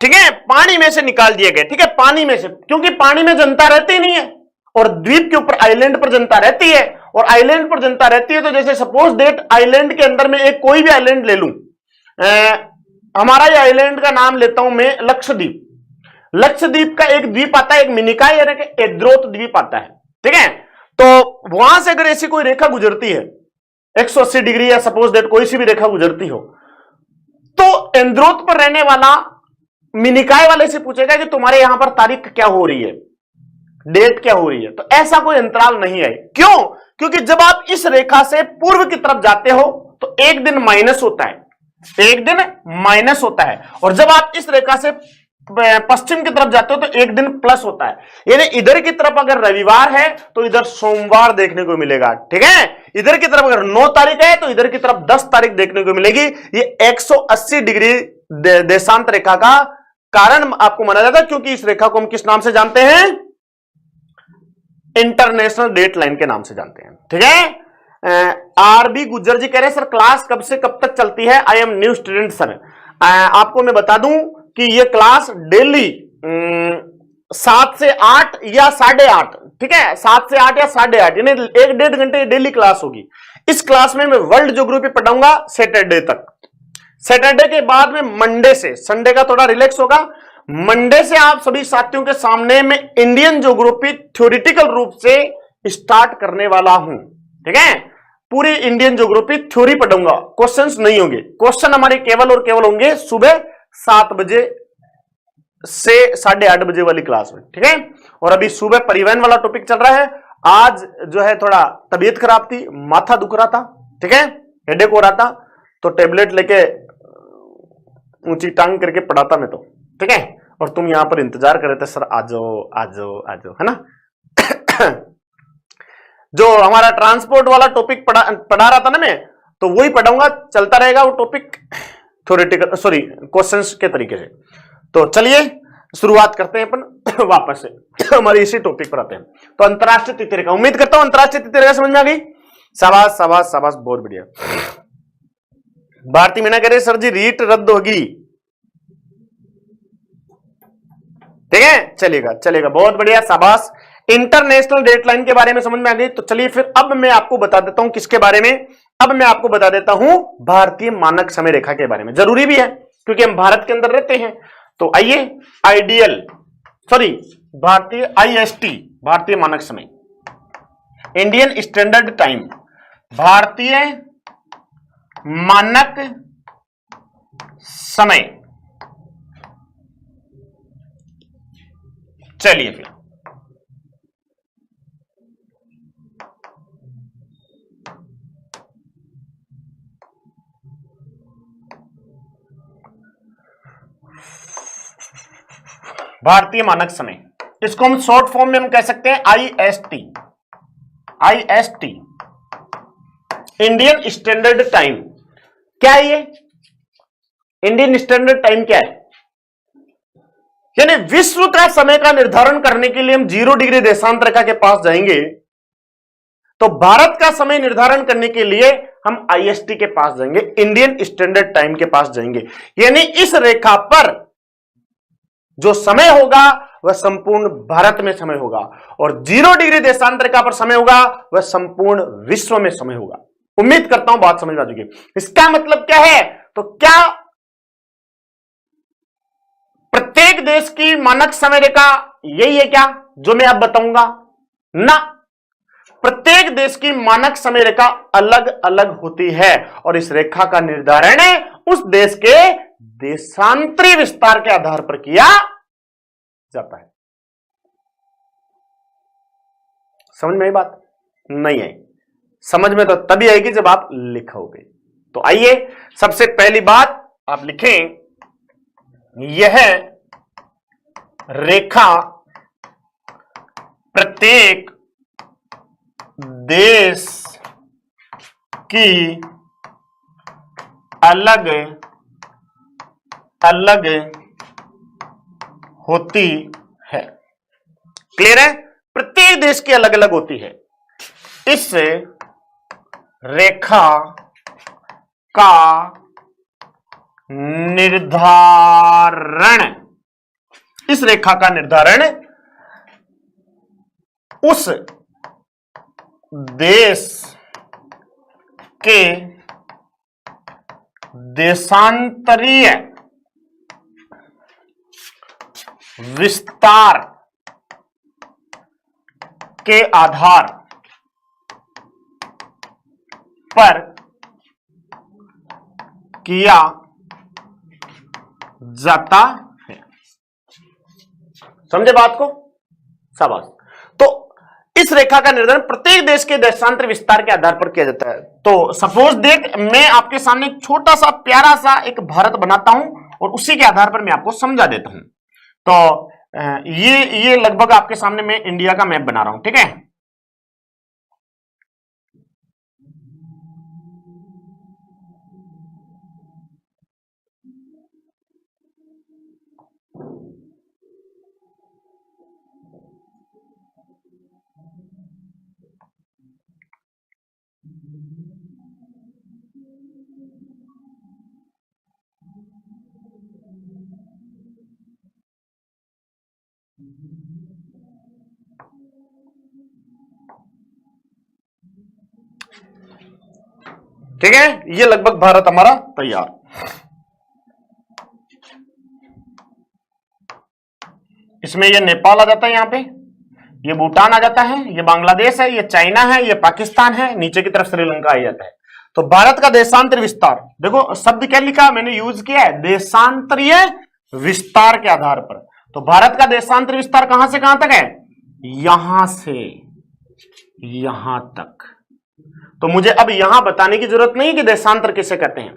A: ठीक है, पानी में से निकाल दिया गया। ठीक है, पानी में से, क्योंकि पानी में जनता रहती नहीं है और द्वीप के ऊपर आइलैंड पर जनता रहती है, और आइलैंड पर जनता रहती है तो जैसे सपोज डेट आइलैंड के अंदर में एक कोई भी आइलैंड ले लूं, हमारा ये आइलैंड का नाम लेता हूं मैं लक्षद्वीप। लक्षद्वीप का एक द्वीप आता है, एक मिनिकॉय यानी कि एद्रोत द्वीप आता है। ठीक है, तो वहां से अगर ऐसी कोई रेखा गुजरती है 180 डिग्री या सपोज डेट कोई सी भी रेखा गुजरती हो, तो एंद्रोत पर रहने वाला मिनिकॉय वाले से पूछेगा कि तुम्हारे यहां पर तारीख क्या हो रही है, डेट क्या हो रही है। तो ऐसा कोई अंतराल नहीं है। क्यों, क्योंकि जब आप इस रेखा से पूर्व की तरफ जाते हो तो एक दिन माइनस होता है, एक दिन माइनस होता है, और जब आप इस रेखा से पश्चिम की तरफ जाते हो तो एक दिन प्लस होता है। यानी इधर की तरफ अगर रविवार है तो इधर सोमवार देखने को मिलेगा। ठीक है, इधर की तरफ अगर 9 तारीख है तो इधर की तरफ 10 तारीख देखने को मिलेगी। ये 180 डिग्री देशांत रेखा का कारण आपको माना जाता है, क्योंकि इस रेखा को हम किस नाम से जानते हैं, इंटरनेशनल डेट लाइन के नाम से जानते हैं। ठीक है, आरबी गुज्जर जी कह रहे हैं सर क्लास कब से कब तक चलती है, I am new student sir. आपको मैं बता दूं कि ये क्लास डेली 7 से 8 या 8:30, ठीक है, 7 से 8 या 8:30, यानी 1-1.5 घंटे डेली क्लास होगी। इस क्लास में मैं वर्ल्ड ज्योग्राफी पढ़ाऊंगा सैटरडे तक। सैटरडे के बाद में मंडे से, संडे का थोड़ा रिलैक्स होगा, मंडे से आप सभी साथियों के सामने में इंडियन ज्योग्राफी थ्योरेटिकल रूप से स्टार्ट करने वाला हूं। ठीक है, पूरी इंडियन ज्योग्राफी थ्योरी पढ़ूंगा, क्वेश्चंस नहीं होंगे। क्वेश्चन हमारे केवल और केवल होंगे सुबह 7 बजे से 8:30 बजे वाली क्लास में। ठीक है, और अभी सुबह परिवहन वाला टॉपिक चल रहा है। आज जो है थोड़ा तबीयत खराब थी, माथा दुख रहा था, ठीक है, हेडेक हो रहा था, तो टेबलेट लेके ऊंची टांग करके पढ़ाता मैं तो। ठीक है, और तुम यहां पर इंतजार कर रहे थे सर आ जाओ आ जाओ आ जाओ, है ना। जो हमारा ट्रांसपोर्ट वाला टॉपिक पढ़ा रहा था ना मैं, तो वही पढ़ाऊंगा, चलता रहेगा वो टॉपिक थ्योरेटिकल क्वेश्चंस के तरीके से। तो चलिए शुरुआत करते हैं अपन वापस से हमारे इसी टॉपिक पर आते हैं। तो अंतरराष्ट्रीय तिथि रेखा, उम्मीद करता हूं अंतरराष्ट्रीय तिथि रेखा समझ में आ गई। शाबाश शाबाश शाबाश, बहुत बढ़िया। भारती मीना कह रहे सर जी रीट रद्द होगी। ठीक है, चलेगा चलेगा, बहुत बढ़िया, शाबाश। इंटरनेशनल डेट लाइन के बारे में समझ में आ गई। तो चलिए फिर अब मैं आपको बता देता हूं किसके बारे में, अब मैं आपको बता देता हूं भारतीय मानक समय रेखा के बारे में। जरूरी भी है क्योंकि हम भारत के अंदर रहते हैं। तो आइए, भारतीय IST, भारतीय मानक समय, इंडियन स्टैंडर्ड टाइम, भारतीय मानक समय। चलिए फिर भारतीय मानक समय, इसको हम शॉर्ट फॉर्म में हम कह सकते हैं IST, IST, Indian standard time. क्या है ये इंडियन स्टैंडर्ड टाइम, क्या है? यानी विश्व का समय का निर्धारण करने के लिए हम 0 डिग्री देशांत रेखा के पास जाएंगे, तो भारत का समय निर्धारण करने के लिए हम आईएसटी के पास जाएंगे, इंडियन स्टैंडर्ड टाइम के पास जाएंगे। यानी इस रेखा पर जो समय होगा वह संपूर्ण भारत में समय होगा, और 0 डिग्री देशांत रेखा पर समय होगा वह संपूर्ण विश्व में समय होगा। उम्मीद करता हूं बात समझ में आ चुकी है। इसका मतलब क्या है? तो क्या प्रत्येक देश की मानक समय रेखा यही है क्या जो मैं अब बताऊंगा? ना, प्रत्येक देश की मानक समय रेखा अलग अलग होती है, और इस रेखा का निर्धारण उस देश के देशांतरी विस्तार के आधार पर किया जाता है। समझ में आई बात? नहीं आई? समझ में तो तभी आएगी जब आप लिखोगे। तो आइए, सबसे पहली बात आप लिखें, यह रेखा प्रत्येक देश की अलग अलग होती है। क्लियर है? प्रत्येक देश की अलग अलग होती है। इस रेखा का निर्धारण, इस रेखा का निर्धारण उस देश के देशांतरीय विस्तार के आधार पर किया जाता है। समझे बात को? शाबाश। तो इस रेखा का निर्धारण प्रत्येक देश के देशांतर विस्तार के आधार पर किया जाता है। तो सपोज देख, मैं आपके सामने एक छोटा सा प्यारा सा एक भारत बनाता हूं और उसी के आधार पर मैं आपको समझा देता हूं। तो ये लगभग आपके सामने मैं इंडिया का मैप बना रहा हूं, ठीक है? ठीक है, ये लगभग भारत हमारा तैयार। इसमें ये नेपाल आ जाता है, यहां पे ये भूटान आ जाता है, ये बांग्लादेश है, ये चाइना है, ये पाकिस्तान है, नीचे की तरफ श्रीलंका आ जाता है। तो भारत का देशांतर विस्तार, देखो शब्द क्या लिखा मैंने यूज किया है, देशांतरीय विस्तार के आधार पर। तो भारत का देशांतर विस्तार कहां से कहां तक है? यहां से यहां तक। तो मुझे अब यहां बताने की जरूरत नहीं कि देशांतर किसे कहते हैं,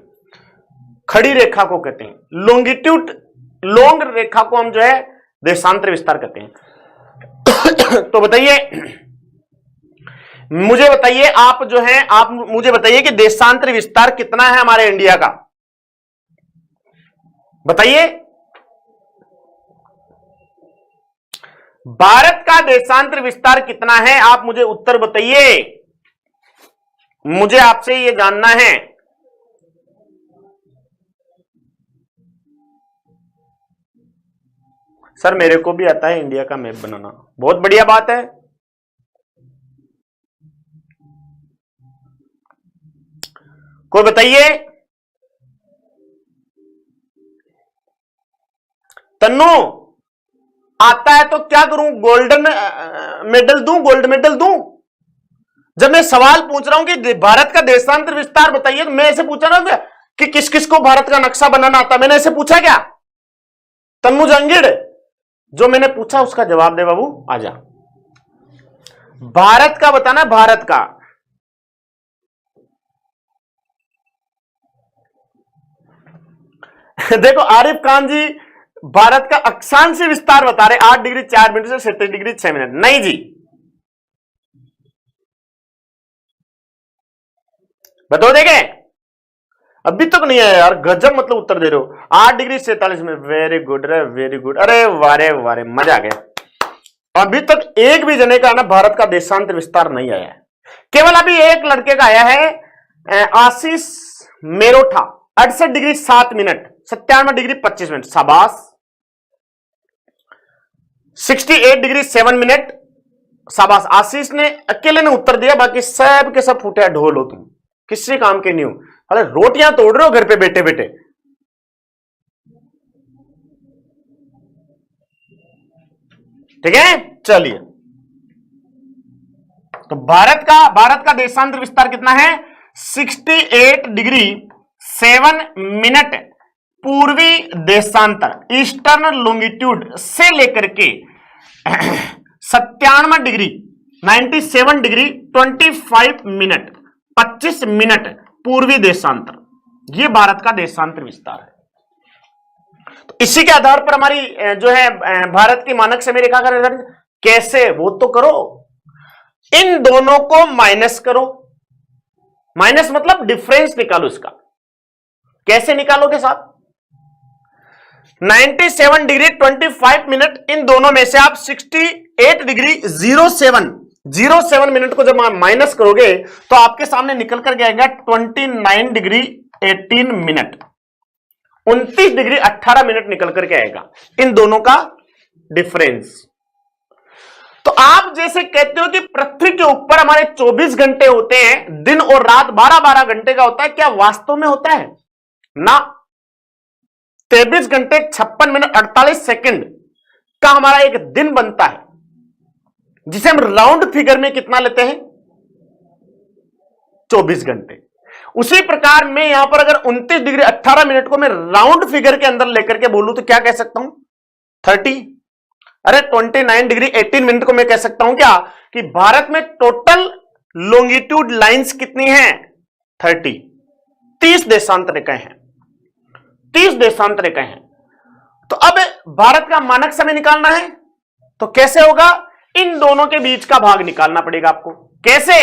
A: खड़ी रेखा को कहते हैं, लॉन्गिट्यूड, लॉन्ग रेखा को हम जो है देशांतर विस्तार कहते हैं। तो बताइए, मुझे बताइए, आप जो है, आप मुझे बताइए कि देशांतर विस्तार कितना है हमारे इंडिया का? बताइए, भारत का देशांतर विस्तार कितना है? आप मुझे उत्तर बताइए, मुझे आपसे यह जानना है। सर मेरे को भी आता है इंडिया का मैप बनाना, बहुत बढ़िया बात है। कोई बताइए, तन्नू आता है तो क्या करूं? गोल्डन मेडल दूं, गोल्ड मेडल दूं? जब मैं सवाल पूछ रहा हूं कि भारत का देशांतर विस्तार बताइए, तो मैं ऐसे पूछा ना कि किस किस को भारत का नक्शा बनाना आता? मैंने ऐसे पूछा क्या? तन्नू जहांगीर, जो मैंने पूछा उसका जवाब दे बाबू, आजा। भारत का बताना, भारत का। देखो आरिफ खान जी भारत का अक्षांश विस्तार बता रहे, 8 डिग्री 4 मिनट से 37 डिग्री 6 मिनट। नहीं जी, बता देंगे। अभी तक नहीं आया यार, गजब मतलब उत्तर दे रहे हो। 8 डिग्री 47 मिनट, वेरी गुड रे, वेरी गुड। अरे वारे वारे, मजा आ गया। अभी तक एक भी जने का ना भारत का देशांतर विस्तार नहीं आया है। केवल अभी एक लड़के का आया है, आशीष मेरोठा, 68 डिग्री 7 मिनट, 97 डिग्री 25 मिनट, शाबाश। 68 डिग्री 7 मिनट, शाबाश। आशीष ने अकेले ने उत्तर दिया, बाकी सब के सब फूटे ढोल हो तुम, किसी काम के नहीं हो। अरे रोटियां तोड़ रहे हो घर पे बैठे बैठे। ठीक है, चलिए। तो भारत का देशांतर विस्तार कितना है? 68 डिग्री 7 मिनट पूर्वी देशांतर, ईस्टर्न लॉन्गिट्यूड से लेकर के 97 डिग्री 97 डिग्री 25 मिनट 25 मिनट पूर्वी देशांतर, ये भारत का देशांतर विस्तार है। तो इसी के आधार पर हमारी जो है भारत की मानक समय रेखा का निर्धारण कैसे, वो तो करो। इन दोनों को माइनस करो, माइनस मतलब डिफरेंस निकालो इसका। कैसे निकालोगे साहब? 97 डिग्री 25 मिनट, इन दोनों में से आप 68 डिग्री 07 मिनट को जब आप माइनस करोगे तो आपके सामने निकल कर आएगा 29 डिग्री 18 मिनट, 29 डिग्री 18 मिनट निकल करके आएगा, इन दोनों का डिफरेंस। तो आप जैसे कहते हो कि पृथ्वी के ऊपर हमारे 24 घंटे होते हैं, दिन और रात 12-12 घंटे का होता है, क्या वास्तव में होता है? ना। 23 घंटे 56 मिनट 48 सेकंड का हमारा एक दिन बनता है, जिसे हम राउंड फिगर में कितना लेते हैं? 24 घंटे। उसी प्रकार मैं यहां पर अगर 29 डिग्री 18 मिनट को मैं राउंड फिगर के अंदर लेकर के बोलूं तो क्या कह सकता हूं? 30। अरे 29 डिग्री 18 मिनट को मैं कह सकता हूं क्या कि भारत में टोटल लॉन्गिट्यूड लाइंस कितनी हैं? 30। 30 देशांतर रेखाएं हैं, 30 देशांतर रेखाएं हैं। तो अब भारत का मानक समय निकालना है तो कैसे होगा? इन दोनों के बीच का भाग निकालना पड़ेगा आपको। कैसे?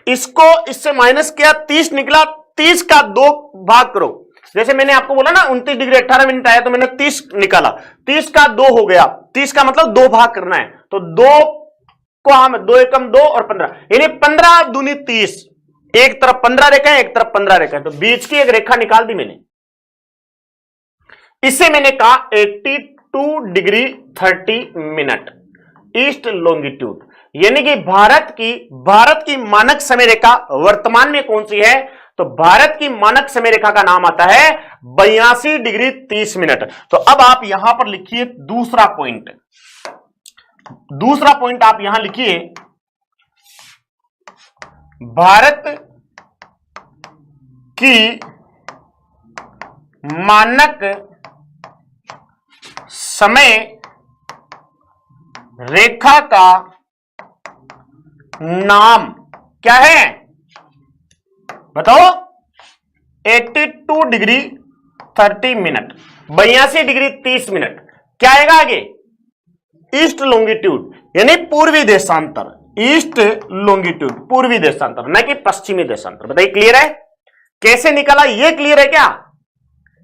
A: इसको इससे माइनस किया, 30 निकला, 30 का 2 भाग करो। जैसे मैंने आपको बोला ना 29 डिग्री 18 मिनट आया तो मैंने 30 निकाला, 30 का 2 हो गया, 30 का मतलब 2 भाग करना है, तो 2 को हम 2 एकम 2 और 15, यानी 15 दूनी 30। एक तरफ 15 रेखा है, एक तरफ 15 रेखा है, तो बीच की एक रेखा निकाल दी मैंने। इसे मैंने कहा 82 डिग्री 30 मिनट ईस्ट लॉन्गिट्यूड, यानी कि भारत की मानक समय रेखा वर्तमान में कौन सी है? तो भारत की मानक समय रेखा का नाम आता है 82 डिग्री 30 मिनट। तो अब आप यहां पर लिखिए दूसरा पॉइंट, आप यहां लिखिए भारत की मानक समय रेखा का नाम क्या है? बताओ। 82 डिग्री 30 मिनट, 82 डिग्री 30 मिनट, क्या आएगा आगे? ईस्ट लॉन्गिट्यूड, यानी पूर्वी देशांतर, ईस्ट लॉन्गिट्यूड पूर्वी देशांतर, न कि पश्चिमी देशांतर। बताइए क्लियर है? कैसे निकाला ये क्लियर है क्या?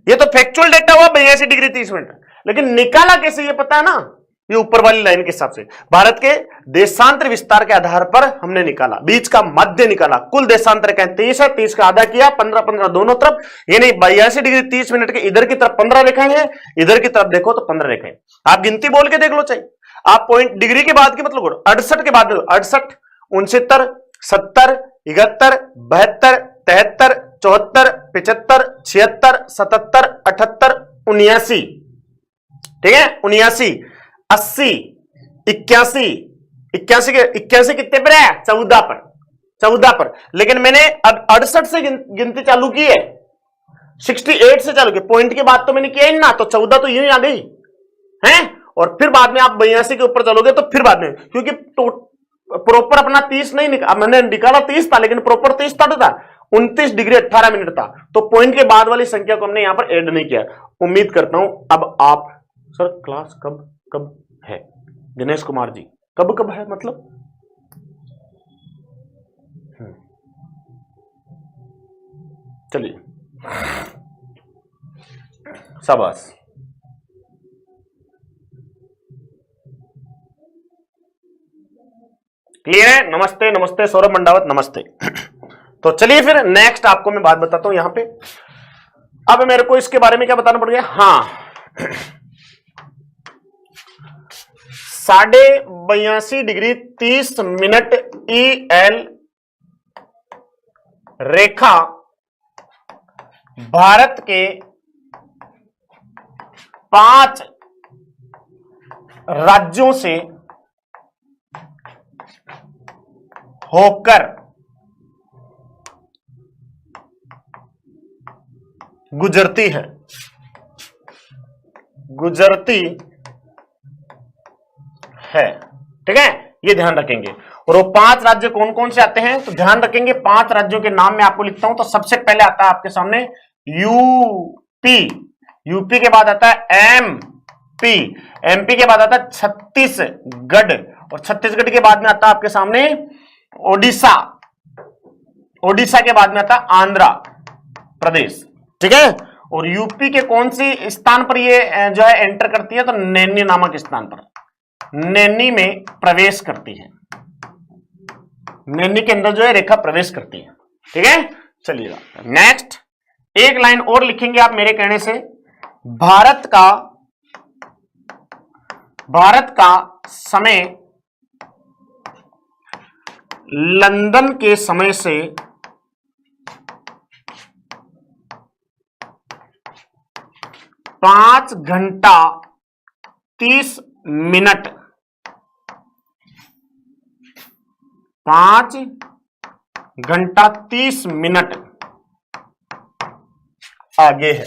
A: ये तो फैक्चुअल डेटा हुआ 82 डिग्री 30 मिनट, लेकिन निकाला कैसे ये पता है ना? ये ऊपर वाली लाइन के हिसाब से भारत के देशांतर विस्तार के आधार पर हमने निकाला, बीच का मध्य निकाला। कुल देशांतर का 30 है, 30 का आधा किया, 15-15 दोनों तरफ, यानी 82 डिग्री 30 मिनट के इधर की तरफ 15 रेखाएं हैं, इधर की तरफ देखो तो 15 रेखाएं। आप गिनती बोल के देख लो, चाहिए आप पॉइंट डिग्री के बाद की मतलब 68 के बाद 68, 69, 70, 71, 72, 73, 74, 75, 76, 77, 78, 79, ठीक है, 79, 80, 81, 81 कितने पर है? 14 पर। लेकिन मैंने अब 68 से गिनती चालू की है, 68 से चालू की, पॉइंट के बाद तो मैंने किया ही ना, तो 14 तो यूं ही आ गई है। और फिर बाद में आप 82 के ऊपर चलोगे तो फिर बाद में, क्योंकि प्रॉपर अपना 30 नहीं निकाला, मैंने निकाला 30 था, लेकिन प्रॉपर 30 था, 29 डिग्री 18 मिनट था, तो पॉइंट के बाद वाली संख्या को हमने यहां पर ऐड नहीं किया। उम्मीद करता हूं अब आप, सर क्लास कब है दिनेश कुमार जी, कब है मतलब? चलिए शाबाश। क्लियर है? नमस्ते नमस्ते सौरभ मंडावत, नमस्ते। तो चलिए फिर नेक्स्ट आपको मैं बात बताता हूं यहां पे। अब मेरे को इसके बारे में क्या बताना पड़ गया? हाँ, 82.5 डिग्री 30 मिनट EL रेखा भारत के 5 राज्यों से होकर गुजरती है, ठीक है, ये ध्यान रखेंगे। और वो 5 राज्य कौन कौन से आते हैं तो ध्यान रखेंगे। 5 राज्यों के नाम मैं आपको लिखता हूं। तो सबसे पहले आता है आपके सामने यूपी, यूपी के बाद आता है एमपी, एमपी के बाद आता है छत्तीसगढ़, और छत्तीसगढ़ के बाद में आता है आपके सामने ओडिशा, ओडिशा के बाद में आता है आंध्र प्रदेश, ठीक है। और यूपी के कौन सी स्थान पर ये जो है एंटर करती है तो नैनी नामक स्थान पर, नैनी में प्रवेश करती है, नैनी के अंदर जो है रेखा प्रवेश करती है, ठीक है। चलिएगा नेक्स्ट एक लाइन और लिखेंगे आप मेरे कहने से। भारत का समय लंदन के समय से 5 घंटा 30 मिनट 5 घंटा 30 मिनट आगे है,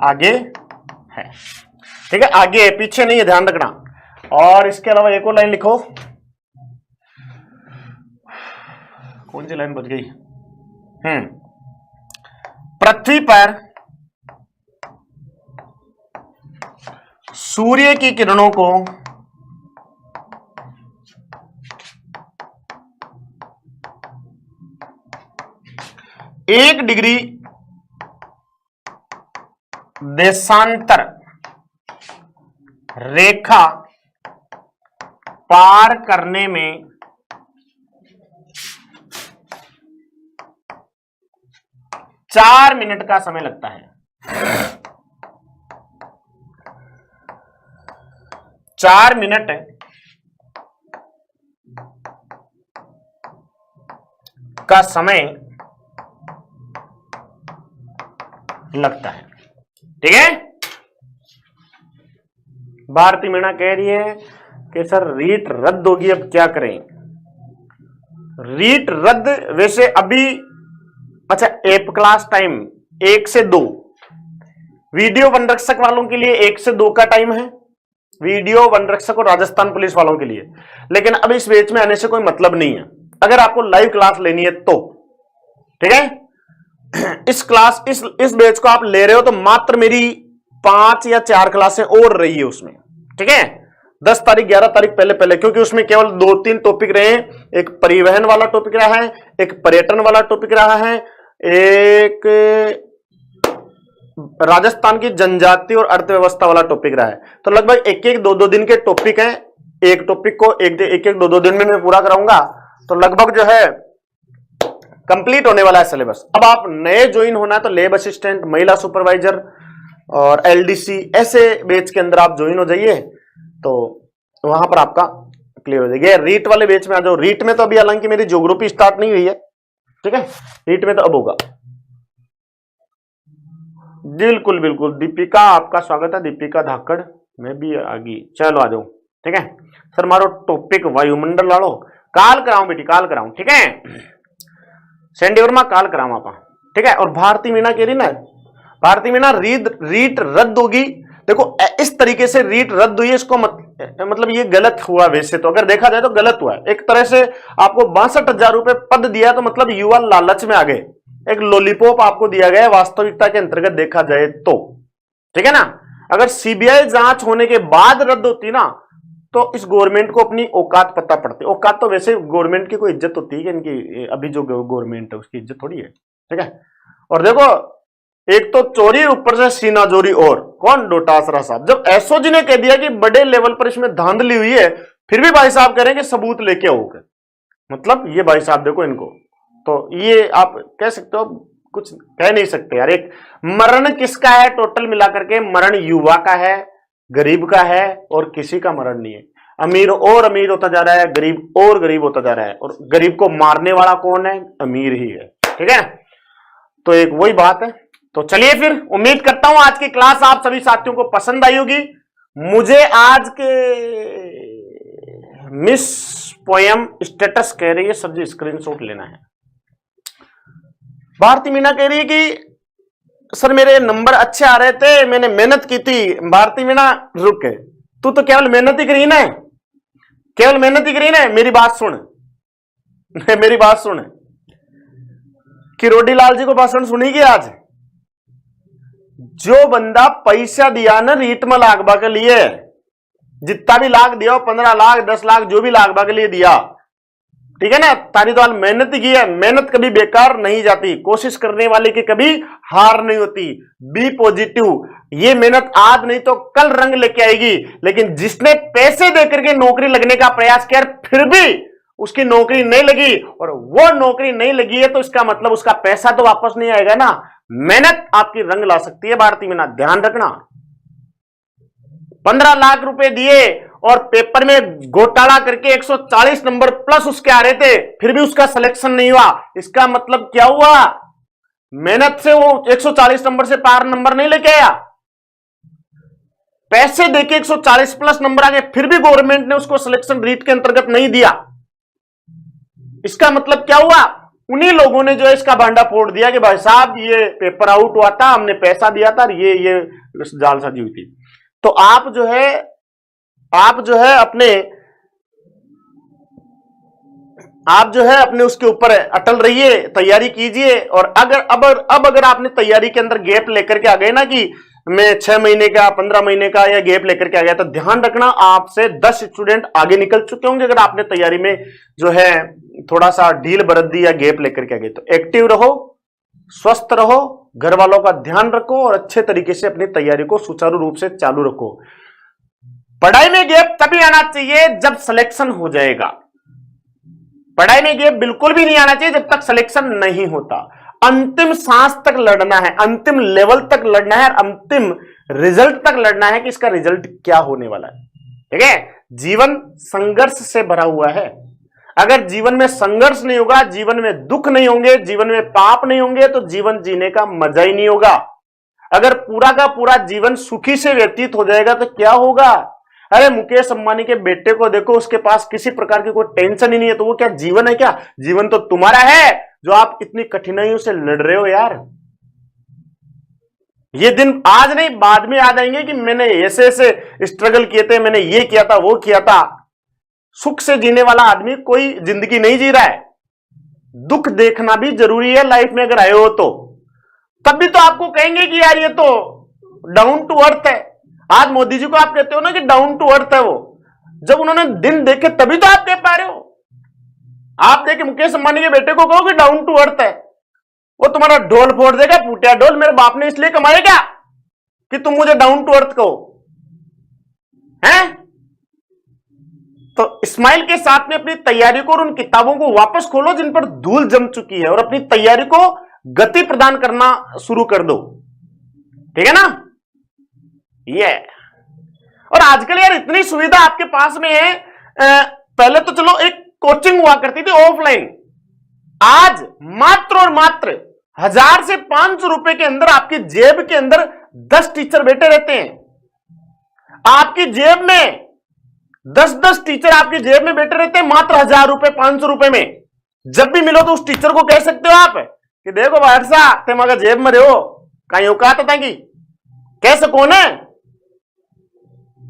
A: आगे है, ठीक है, आगे है, पीछे नहीं है, ध्यान रखना। और इसके अलावा एक और लाइन लिखो। कौन सी लाइन बच गई? पृथ्वी पर सूर्य की किरणों को एक डिग्री देशांतर रेखा पार करने में 4 मिनट का समय लगता है। 4 मिनट का समय लगता है, ठीक है। भारती मीणा कह रही है कि सर रीट रद्द होगी, अब क्या करें? रीट रद्द वैसे अभी, अच्छा, एप क्लास टाइम 1 से 2, वीडियो वनरक्षक वालों के लिए 1 से 2 का टाइम है, वीडियो वनरक्षक और राजस्थान पुलिस वालों के लिए। लेकिन अब इस बैच में आने से कोई मतलब नहीं है, अगर आपको लाइव क्लास लेनी है तो, ठीक है। इस बैच को आप ले रहे हो तो मात्र मेरी 5 या 4 क्लासें और रही है उसमें, ठीक है। 10 तारीख 11 तारीख पहले, क्योंकि उसमें केवल 2-3 टॉपिक रहे हैं। एक परिवहन वाला टॉपिक रहा है, एक पर्यटन वाला टॉपिक रहा है, एक राजस्थान की जनजाति और अर्थव्यवस्था वाला टॉपिक रहा है। तो लगभग 1-1, 2-2 दिन के टॉपिक हैं। एक टॉपिक को 1-1, 2-2 दिन में मैं पूरा कराऊंगा, तो लगभग जो है कंप्लीट होने वाला है सिलेबस। अब आप नए ज्वाइन होना है तो लैब असिस्टेंट, महिला सुपरवाइजर और LDC ऐसे बैच के अंदर आप ज्वाइन हो जाइए, तो वहां पर आपका क्लियर हो जाएगा। रीट वाले बैच में आ जाओ। रीट में तो अभी हालांकि मेरी ज्योग्राफी स्टार्ट नहीं हुई है, ठीक है, रीट में तो अब होगा। बिल्कुल बिल्कुल दीपिका, आपका स्वागत है, दीपिका धाकड़, मैं भी आगी, चलो आ जाओ, ठीक है। सर मारो टॉपिक वायुमंडल वालों काल कराऊं बेटी, काल कराऊं, ठीक है। सैंडी वर्मा काल कराऊं आप, ठीक है। और भारती मीणा कह रही ना, भारती मीणा रीट रद्द होगी। देखो इस तरीके से रीट रद्द हुई है, इसको मतलब ये गलत हुआ। वैसे तो अगर देखा जाए तो गलत हुआ है। एक तरह से आपको 62,000 रुपए पद दिया तो मतलब युवा लालच में आ गए, एक लॉलीपॉप आपको दिया गया है वास्तविकता के अंतर्गत देखा जाए तो, ठीक है ना। अगर सीबीआई जांच होने के बाद रद्द होती ना तो इस गवर्नमेंट को अपनी औकात पता पड़ती। औकात तो वैसे गवर्नमेंट की कोई इज्जत होती है कि इनकी, अभी जो गवर्नमेंट है उसकी इज्जत थोड़ी है, ठीक है। और देखो एक तो चोरी ऊपर से सीना जोरी, और कौन? डोटासरा साहब। जब एसओजी ने कह दिया कि बड़े लेवल पर इसमें धांधली हुई है, फिर भी भाई साहब कह रहे हैं कि सबूत लेके आओगे। मतलब ये भाई साहब देखो इनको, तो ये आप कह सकते हो, कुछ कह नहीं सकते यार। एक मरण किसका है? टोटल मिलाकर के मरण युवा का है, गरीब का है, और किसी का मरण नहीं है। अमीर और अमीर होता जा रहा है, गरीब और गरीब होता जा रहा है, और गरीब को मारने वाला कौन है? अमीर ही है। ठीक है, तो एक वही बात है। तो चलिए फिर, उम्मीद करता हूं आज की क्लास आप सभी साथियों को पसंद आई होगी। मुझे आज के मिस पोयम स्टेटस कह रही है सर जी स्क्रीनशॉट लेना है। भारती मीना कह रही है कि सर मेरे नंबर अच्छे आ रहे थे, मैंने मेहनत की थी। भारती मीना रुक, तू तो केवल मेहनत ही करी ना, केवल मेहनत ही करी ना। मेरी बात सुन, मेरी बात सुन, किरोड़ी लाल जी को भाषण सुनेगी आज। जो बंदा पैसा दिया ना रीट में लागबा के लिए, जितना भी लाख दिया, 15 लाख 10 लाख जो भी लागबा के लिए दिया, ठीक है ना, तारी तो मेहनत ही की है। मेहनत कभी बेकार नहीं जाती, कोशिश करने वाले की कभी हार नहीं होती। बी पॉजिटिव, ये मेहनत आज नहीं तो कल रंग लेके आएगी। लेकिन जिसने पैसे देकर के नौकरी लगने का प्रयास किया फिर भी उसकी नौकरी नहीं लगी, और वो नौकरी नहीं लगी है, तो इसका मतलब उसका पैसा तो वापस नहीं आएगा ना। मेहनत आपकी रंग ला सकती है भारती मीना, ध्यान रखना। 15 लाख रुपए दिए और पेपर में घोटाला करके 140 नंबर प्लस उसके आ रहे थे, फिर भी उसका सिलेक्शन नहीं हुआ। इसका मतलब क्या हुआ? मेहनत से वो 140 नंबर से पार नंबर नहीं लेके आया, पैसे देके 140 प्लस नंबर आ गए, फिर भी गवर्नमेंट ने उसको सिलेक्शन रीट के अंतर्गत नहीं दिया। इसका मतलब क्या हुआ? उन्हीं लोगों ने जो है इसका भांडा फोड़ दिया कि भाई साहब ये पेपर आउट हुआ था, हमने पैसा दिया था, ये जालसाजी हुई थी। तो आप जो है अपने उसके ऊपर अटल रहिए, तैयारी कीजिए। और अगर आपने तैयारी के अंदर गैप लेकर के आ गए ना कि मैं 6 महीने का 15 महीने का या गैप लेकर के आ गया, तो ध्यान रखना आपसे 10 स्टूडेंट आगे निकल चुके होंगे अगर आपने तैयारी में जो है थोड़ा सा ढील बरत दी या गैप लेकर के आ गए। तो एक्टिव रहो, स्वस्थ रहो, घर वालों का ध्यान रखो, और अच्छे तरीके से अपनी तैयारी को सुचारू रूप से चालू रखो। पढ़ाई में गैप तभी आना चाहिए जब सिलेक्शन हो जाएगा। पढ़ाई में गैप बिल्कुल भी नहीं आना चाहिए जब तक सिलेक्शन नहीं होता। अंतिम सांस तक लड़ना है, अंतिम लेवल तक लड़ना है, अंतिम रिजल्ट तक लड़ना है कि इसका रिजल्ट क्या होने वाला है। ठीक है, जीवन संघर्ष से भरा हुआ है। अगर जीवन में संघर्ष नहीं होगा, जीवन में दुख नहीं होंगे, जीवन में पाप नहीं होंगे, तो जीवन जीने का मजा ही नहीं होगा। अगर पूरा का पूरा जीवन सुखी से व्यतीत हो जाएगा तो क्या होगा? अरे मुकेश अंबानी के बेटे को देखो, उसके पास किसी प्रकार की कोई टेंशन ही नहीं है, तो वो क्या जीवन है? क्या जीवन तो तुम्हारा है जो आप इतनी कठिनाइयों से लड़ रहे हो यार। ये दिन आज नहीं बाद में याद आएंगे कि मैंने ऐसे ऐसे स्ट्रगल किए थे, मैंने ये किया था, वो किया था। सुख से जीने वाला आदमी कोई जिंदगी नहीं जी रहा है। दुख देखना भी जरूरी है लाइफ में अगर आए हो तो, तब भी तो आपको कहेंगे कि यार ये तो डाउन टू अर्थ है। आज मोदी जी को आप कहते हो ना कि डाउन टू अर्थ है वो, जब उन्होंने दिन देखे तभी तो आप कह पा रहे हो। आप देखे मुकेश अंबानी के बेटे को कहो कि डाउन टू अर्थ है, वो तुम्हारा ढोल फोड़ देगा, फूटिया ढोल। मेरे बाप ने इसलिए कमाए क्या कि तुम मुझे डाउन टू अर्थ कहो, हैं? तो स्माइल के साथ में अपनी तैयारी को और उन किताबों को वापस खोलो जिन पर धूल जम चुकी है, और अपनी तैयारी को गति प्रदान करना शुरू कर दो। ठीक है ना? ये और आजकल यार इतनी सुविधा आपके पास में है। पहले तो चलो एक कोचिंग हुआ करती थी ऑफलाइन, आज मात्र और मात्र 1000 से 500 रुपए के अंदर आपकी जेब के अंदर 10 टीचर बैठे रहते हैं। आपकी जेब में 10-10 टीचर आपकी जेब में बैठे रहते हैं, मात्र 1000 रुपए 500 रुपए में। जब भी मिलो तो उस टीचर को कह सकते हो आप कि देखो भाई साहब तुम अगर जेब में रहो कहीं औकात था कि कह सको ना।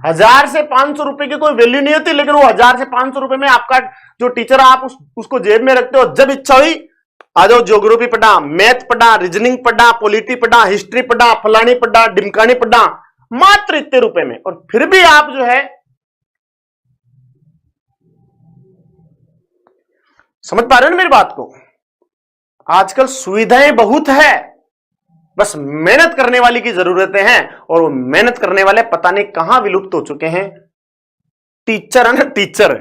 A: 1000 से 500 रुपए की कोई वैल्यू नहीं होती, लेकिन वो 1000 से 500 रुपए में आपका जो टीचर आप उसको जेब में रखते हो। जब इच्छा हुई आ जाओ, ज्योग्राफी पढ़ा, मैथ पढ़ा, रीजनिंग पढ़ा, पॉलिटी पढ़ा, हिस्ट्री पढ़ा, फलानी पढ़ा, डिमकानी पढ़ा, मात्र इतने रुपए में। और फिर भी आप जो है समझ पा रहे हो ना मेरी बात को? आजकल सुविधाएं बहुत है, बस मेहनत करने वाली की जरूरतें हैं, और वो मेहनत करने वाले पता नहीं कहां विलुप्त हो चुके हैं। टीचर है ना, टीचर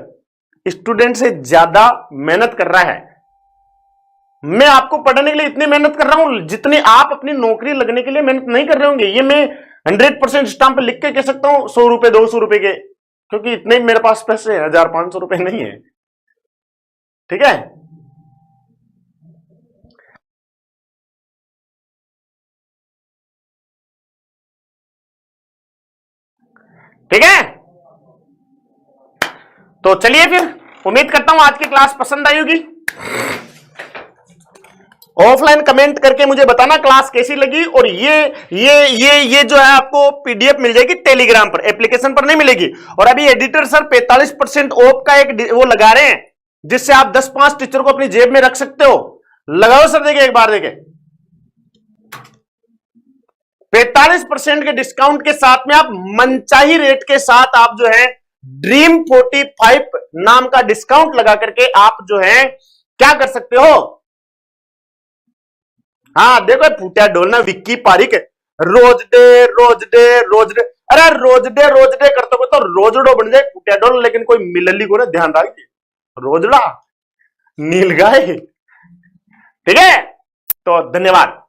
A: स्टूडेंट से ज्यादा मेहनत कर रहा है। मैं आपको पढ़ने के लिए इतनी मेहनत कर रहा हूं जितनी आप अपनी नौकरी लगने के लिए मेहनत नहीं कर रहे होंगे। ये मैं 100% स्टाम्प लिख के कह सकता हूं, 100 रुपए 200 रुपए के, क्योंकि इतने मेरे पास पैसे 1500 रुपए नहीं है। ठीक है, ठीक है। तो चलिए फिर, उम्मीद करता हूं आज की क्लास पसंद आई होगी। ऑफलाइन कमेंट करके मुझे बताना क्लास कैसी लगी। और ये जो है आपको पीडीएफ मिल जाएगी टेलीग्राम पर, एप्लीकेशन पर नहीं मिलेगी। और अभी एडिटर सर 45% ऑफ का एक वो लगा रहे हैं, जिससे आप 10-5 टीचर को अपनी जेब में रख सकते हो। लगाओ सर, देखे एक बार, देखे 45% के डिस्काउंट के साथ में आप मनचाही रेट के साथ आप जो है ड्रीम 45 नाम का डिस्काउंट लगा करके आप जो है क्या कर सकते हो। हाँ देखो, फूटिया डोलना Vicky Pareek, rose day rose day rose day, अरे रोज डे करते तो रोजडो बन जाए फूटिया डोल, लेकिन कोई मिलली को ना ध्यान रखिए, रोजड़ा नील गाय। ठीक है, तो धन्यवाद।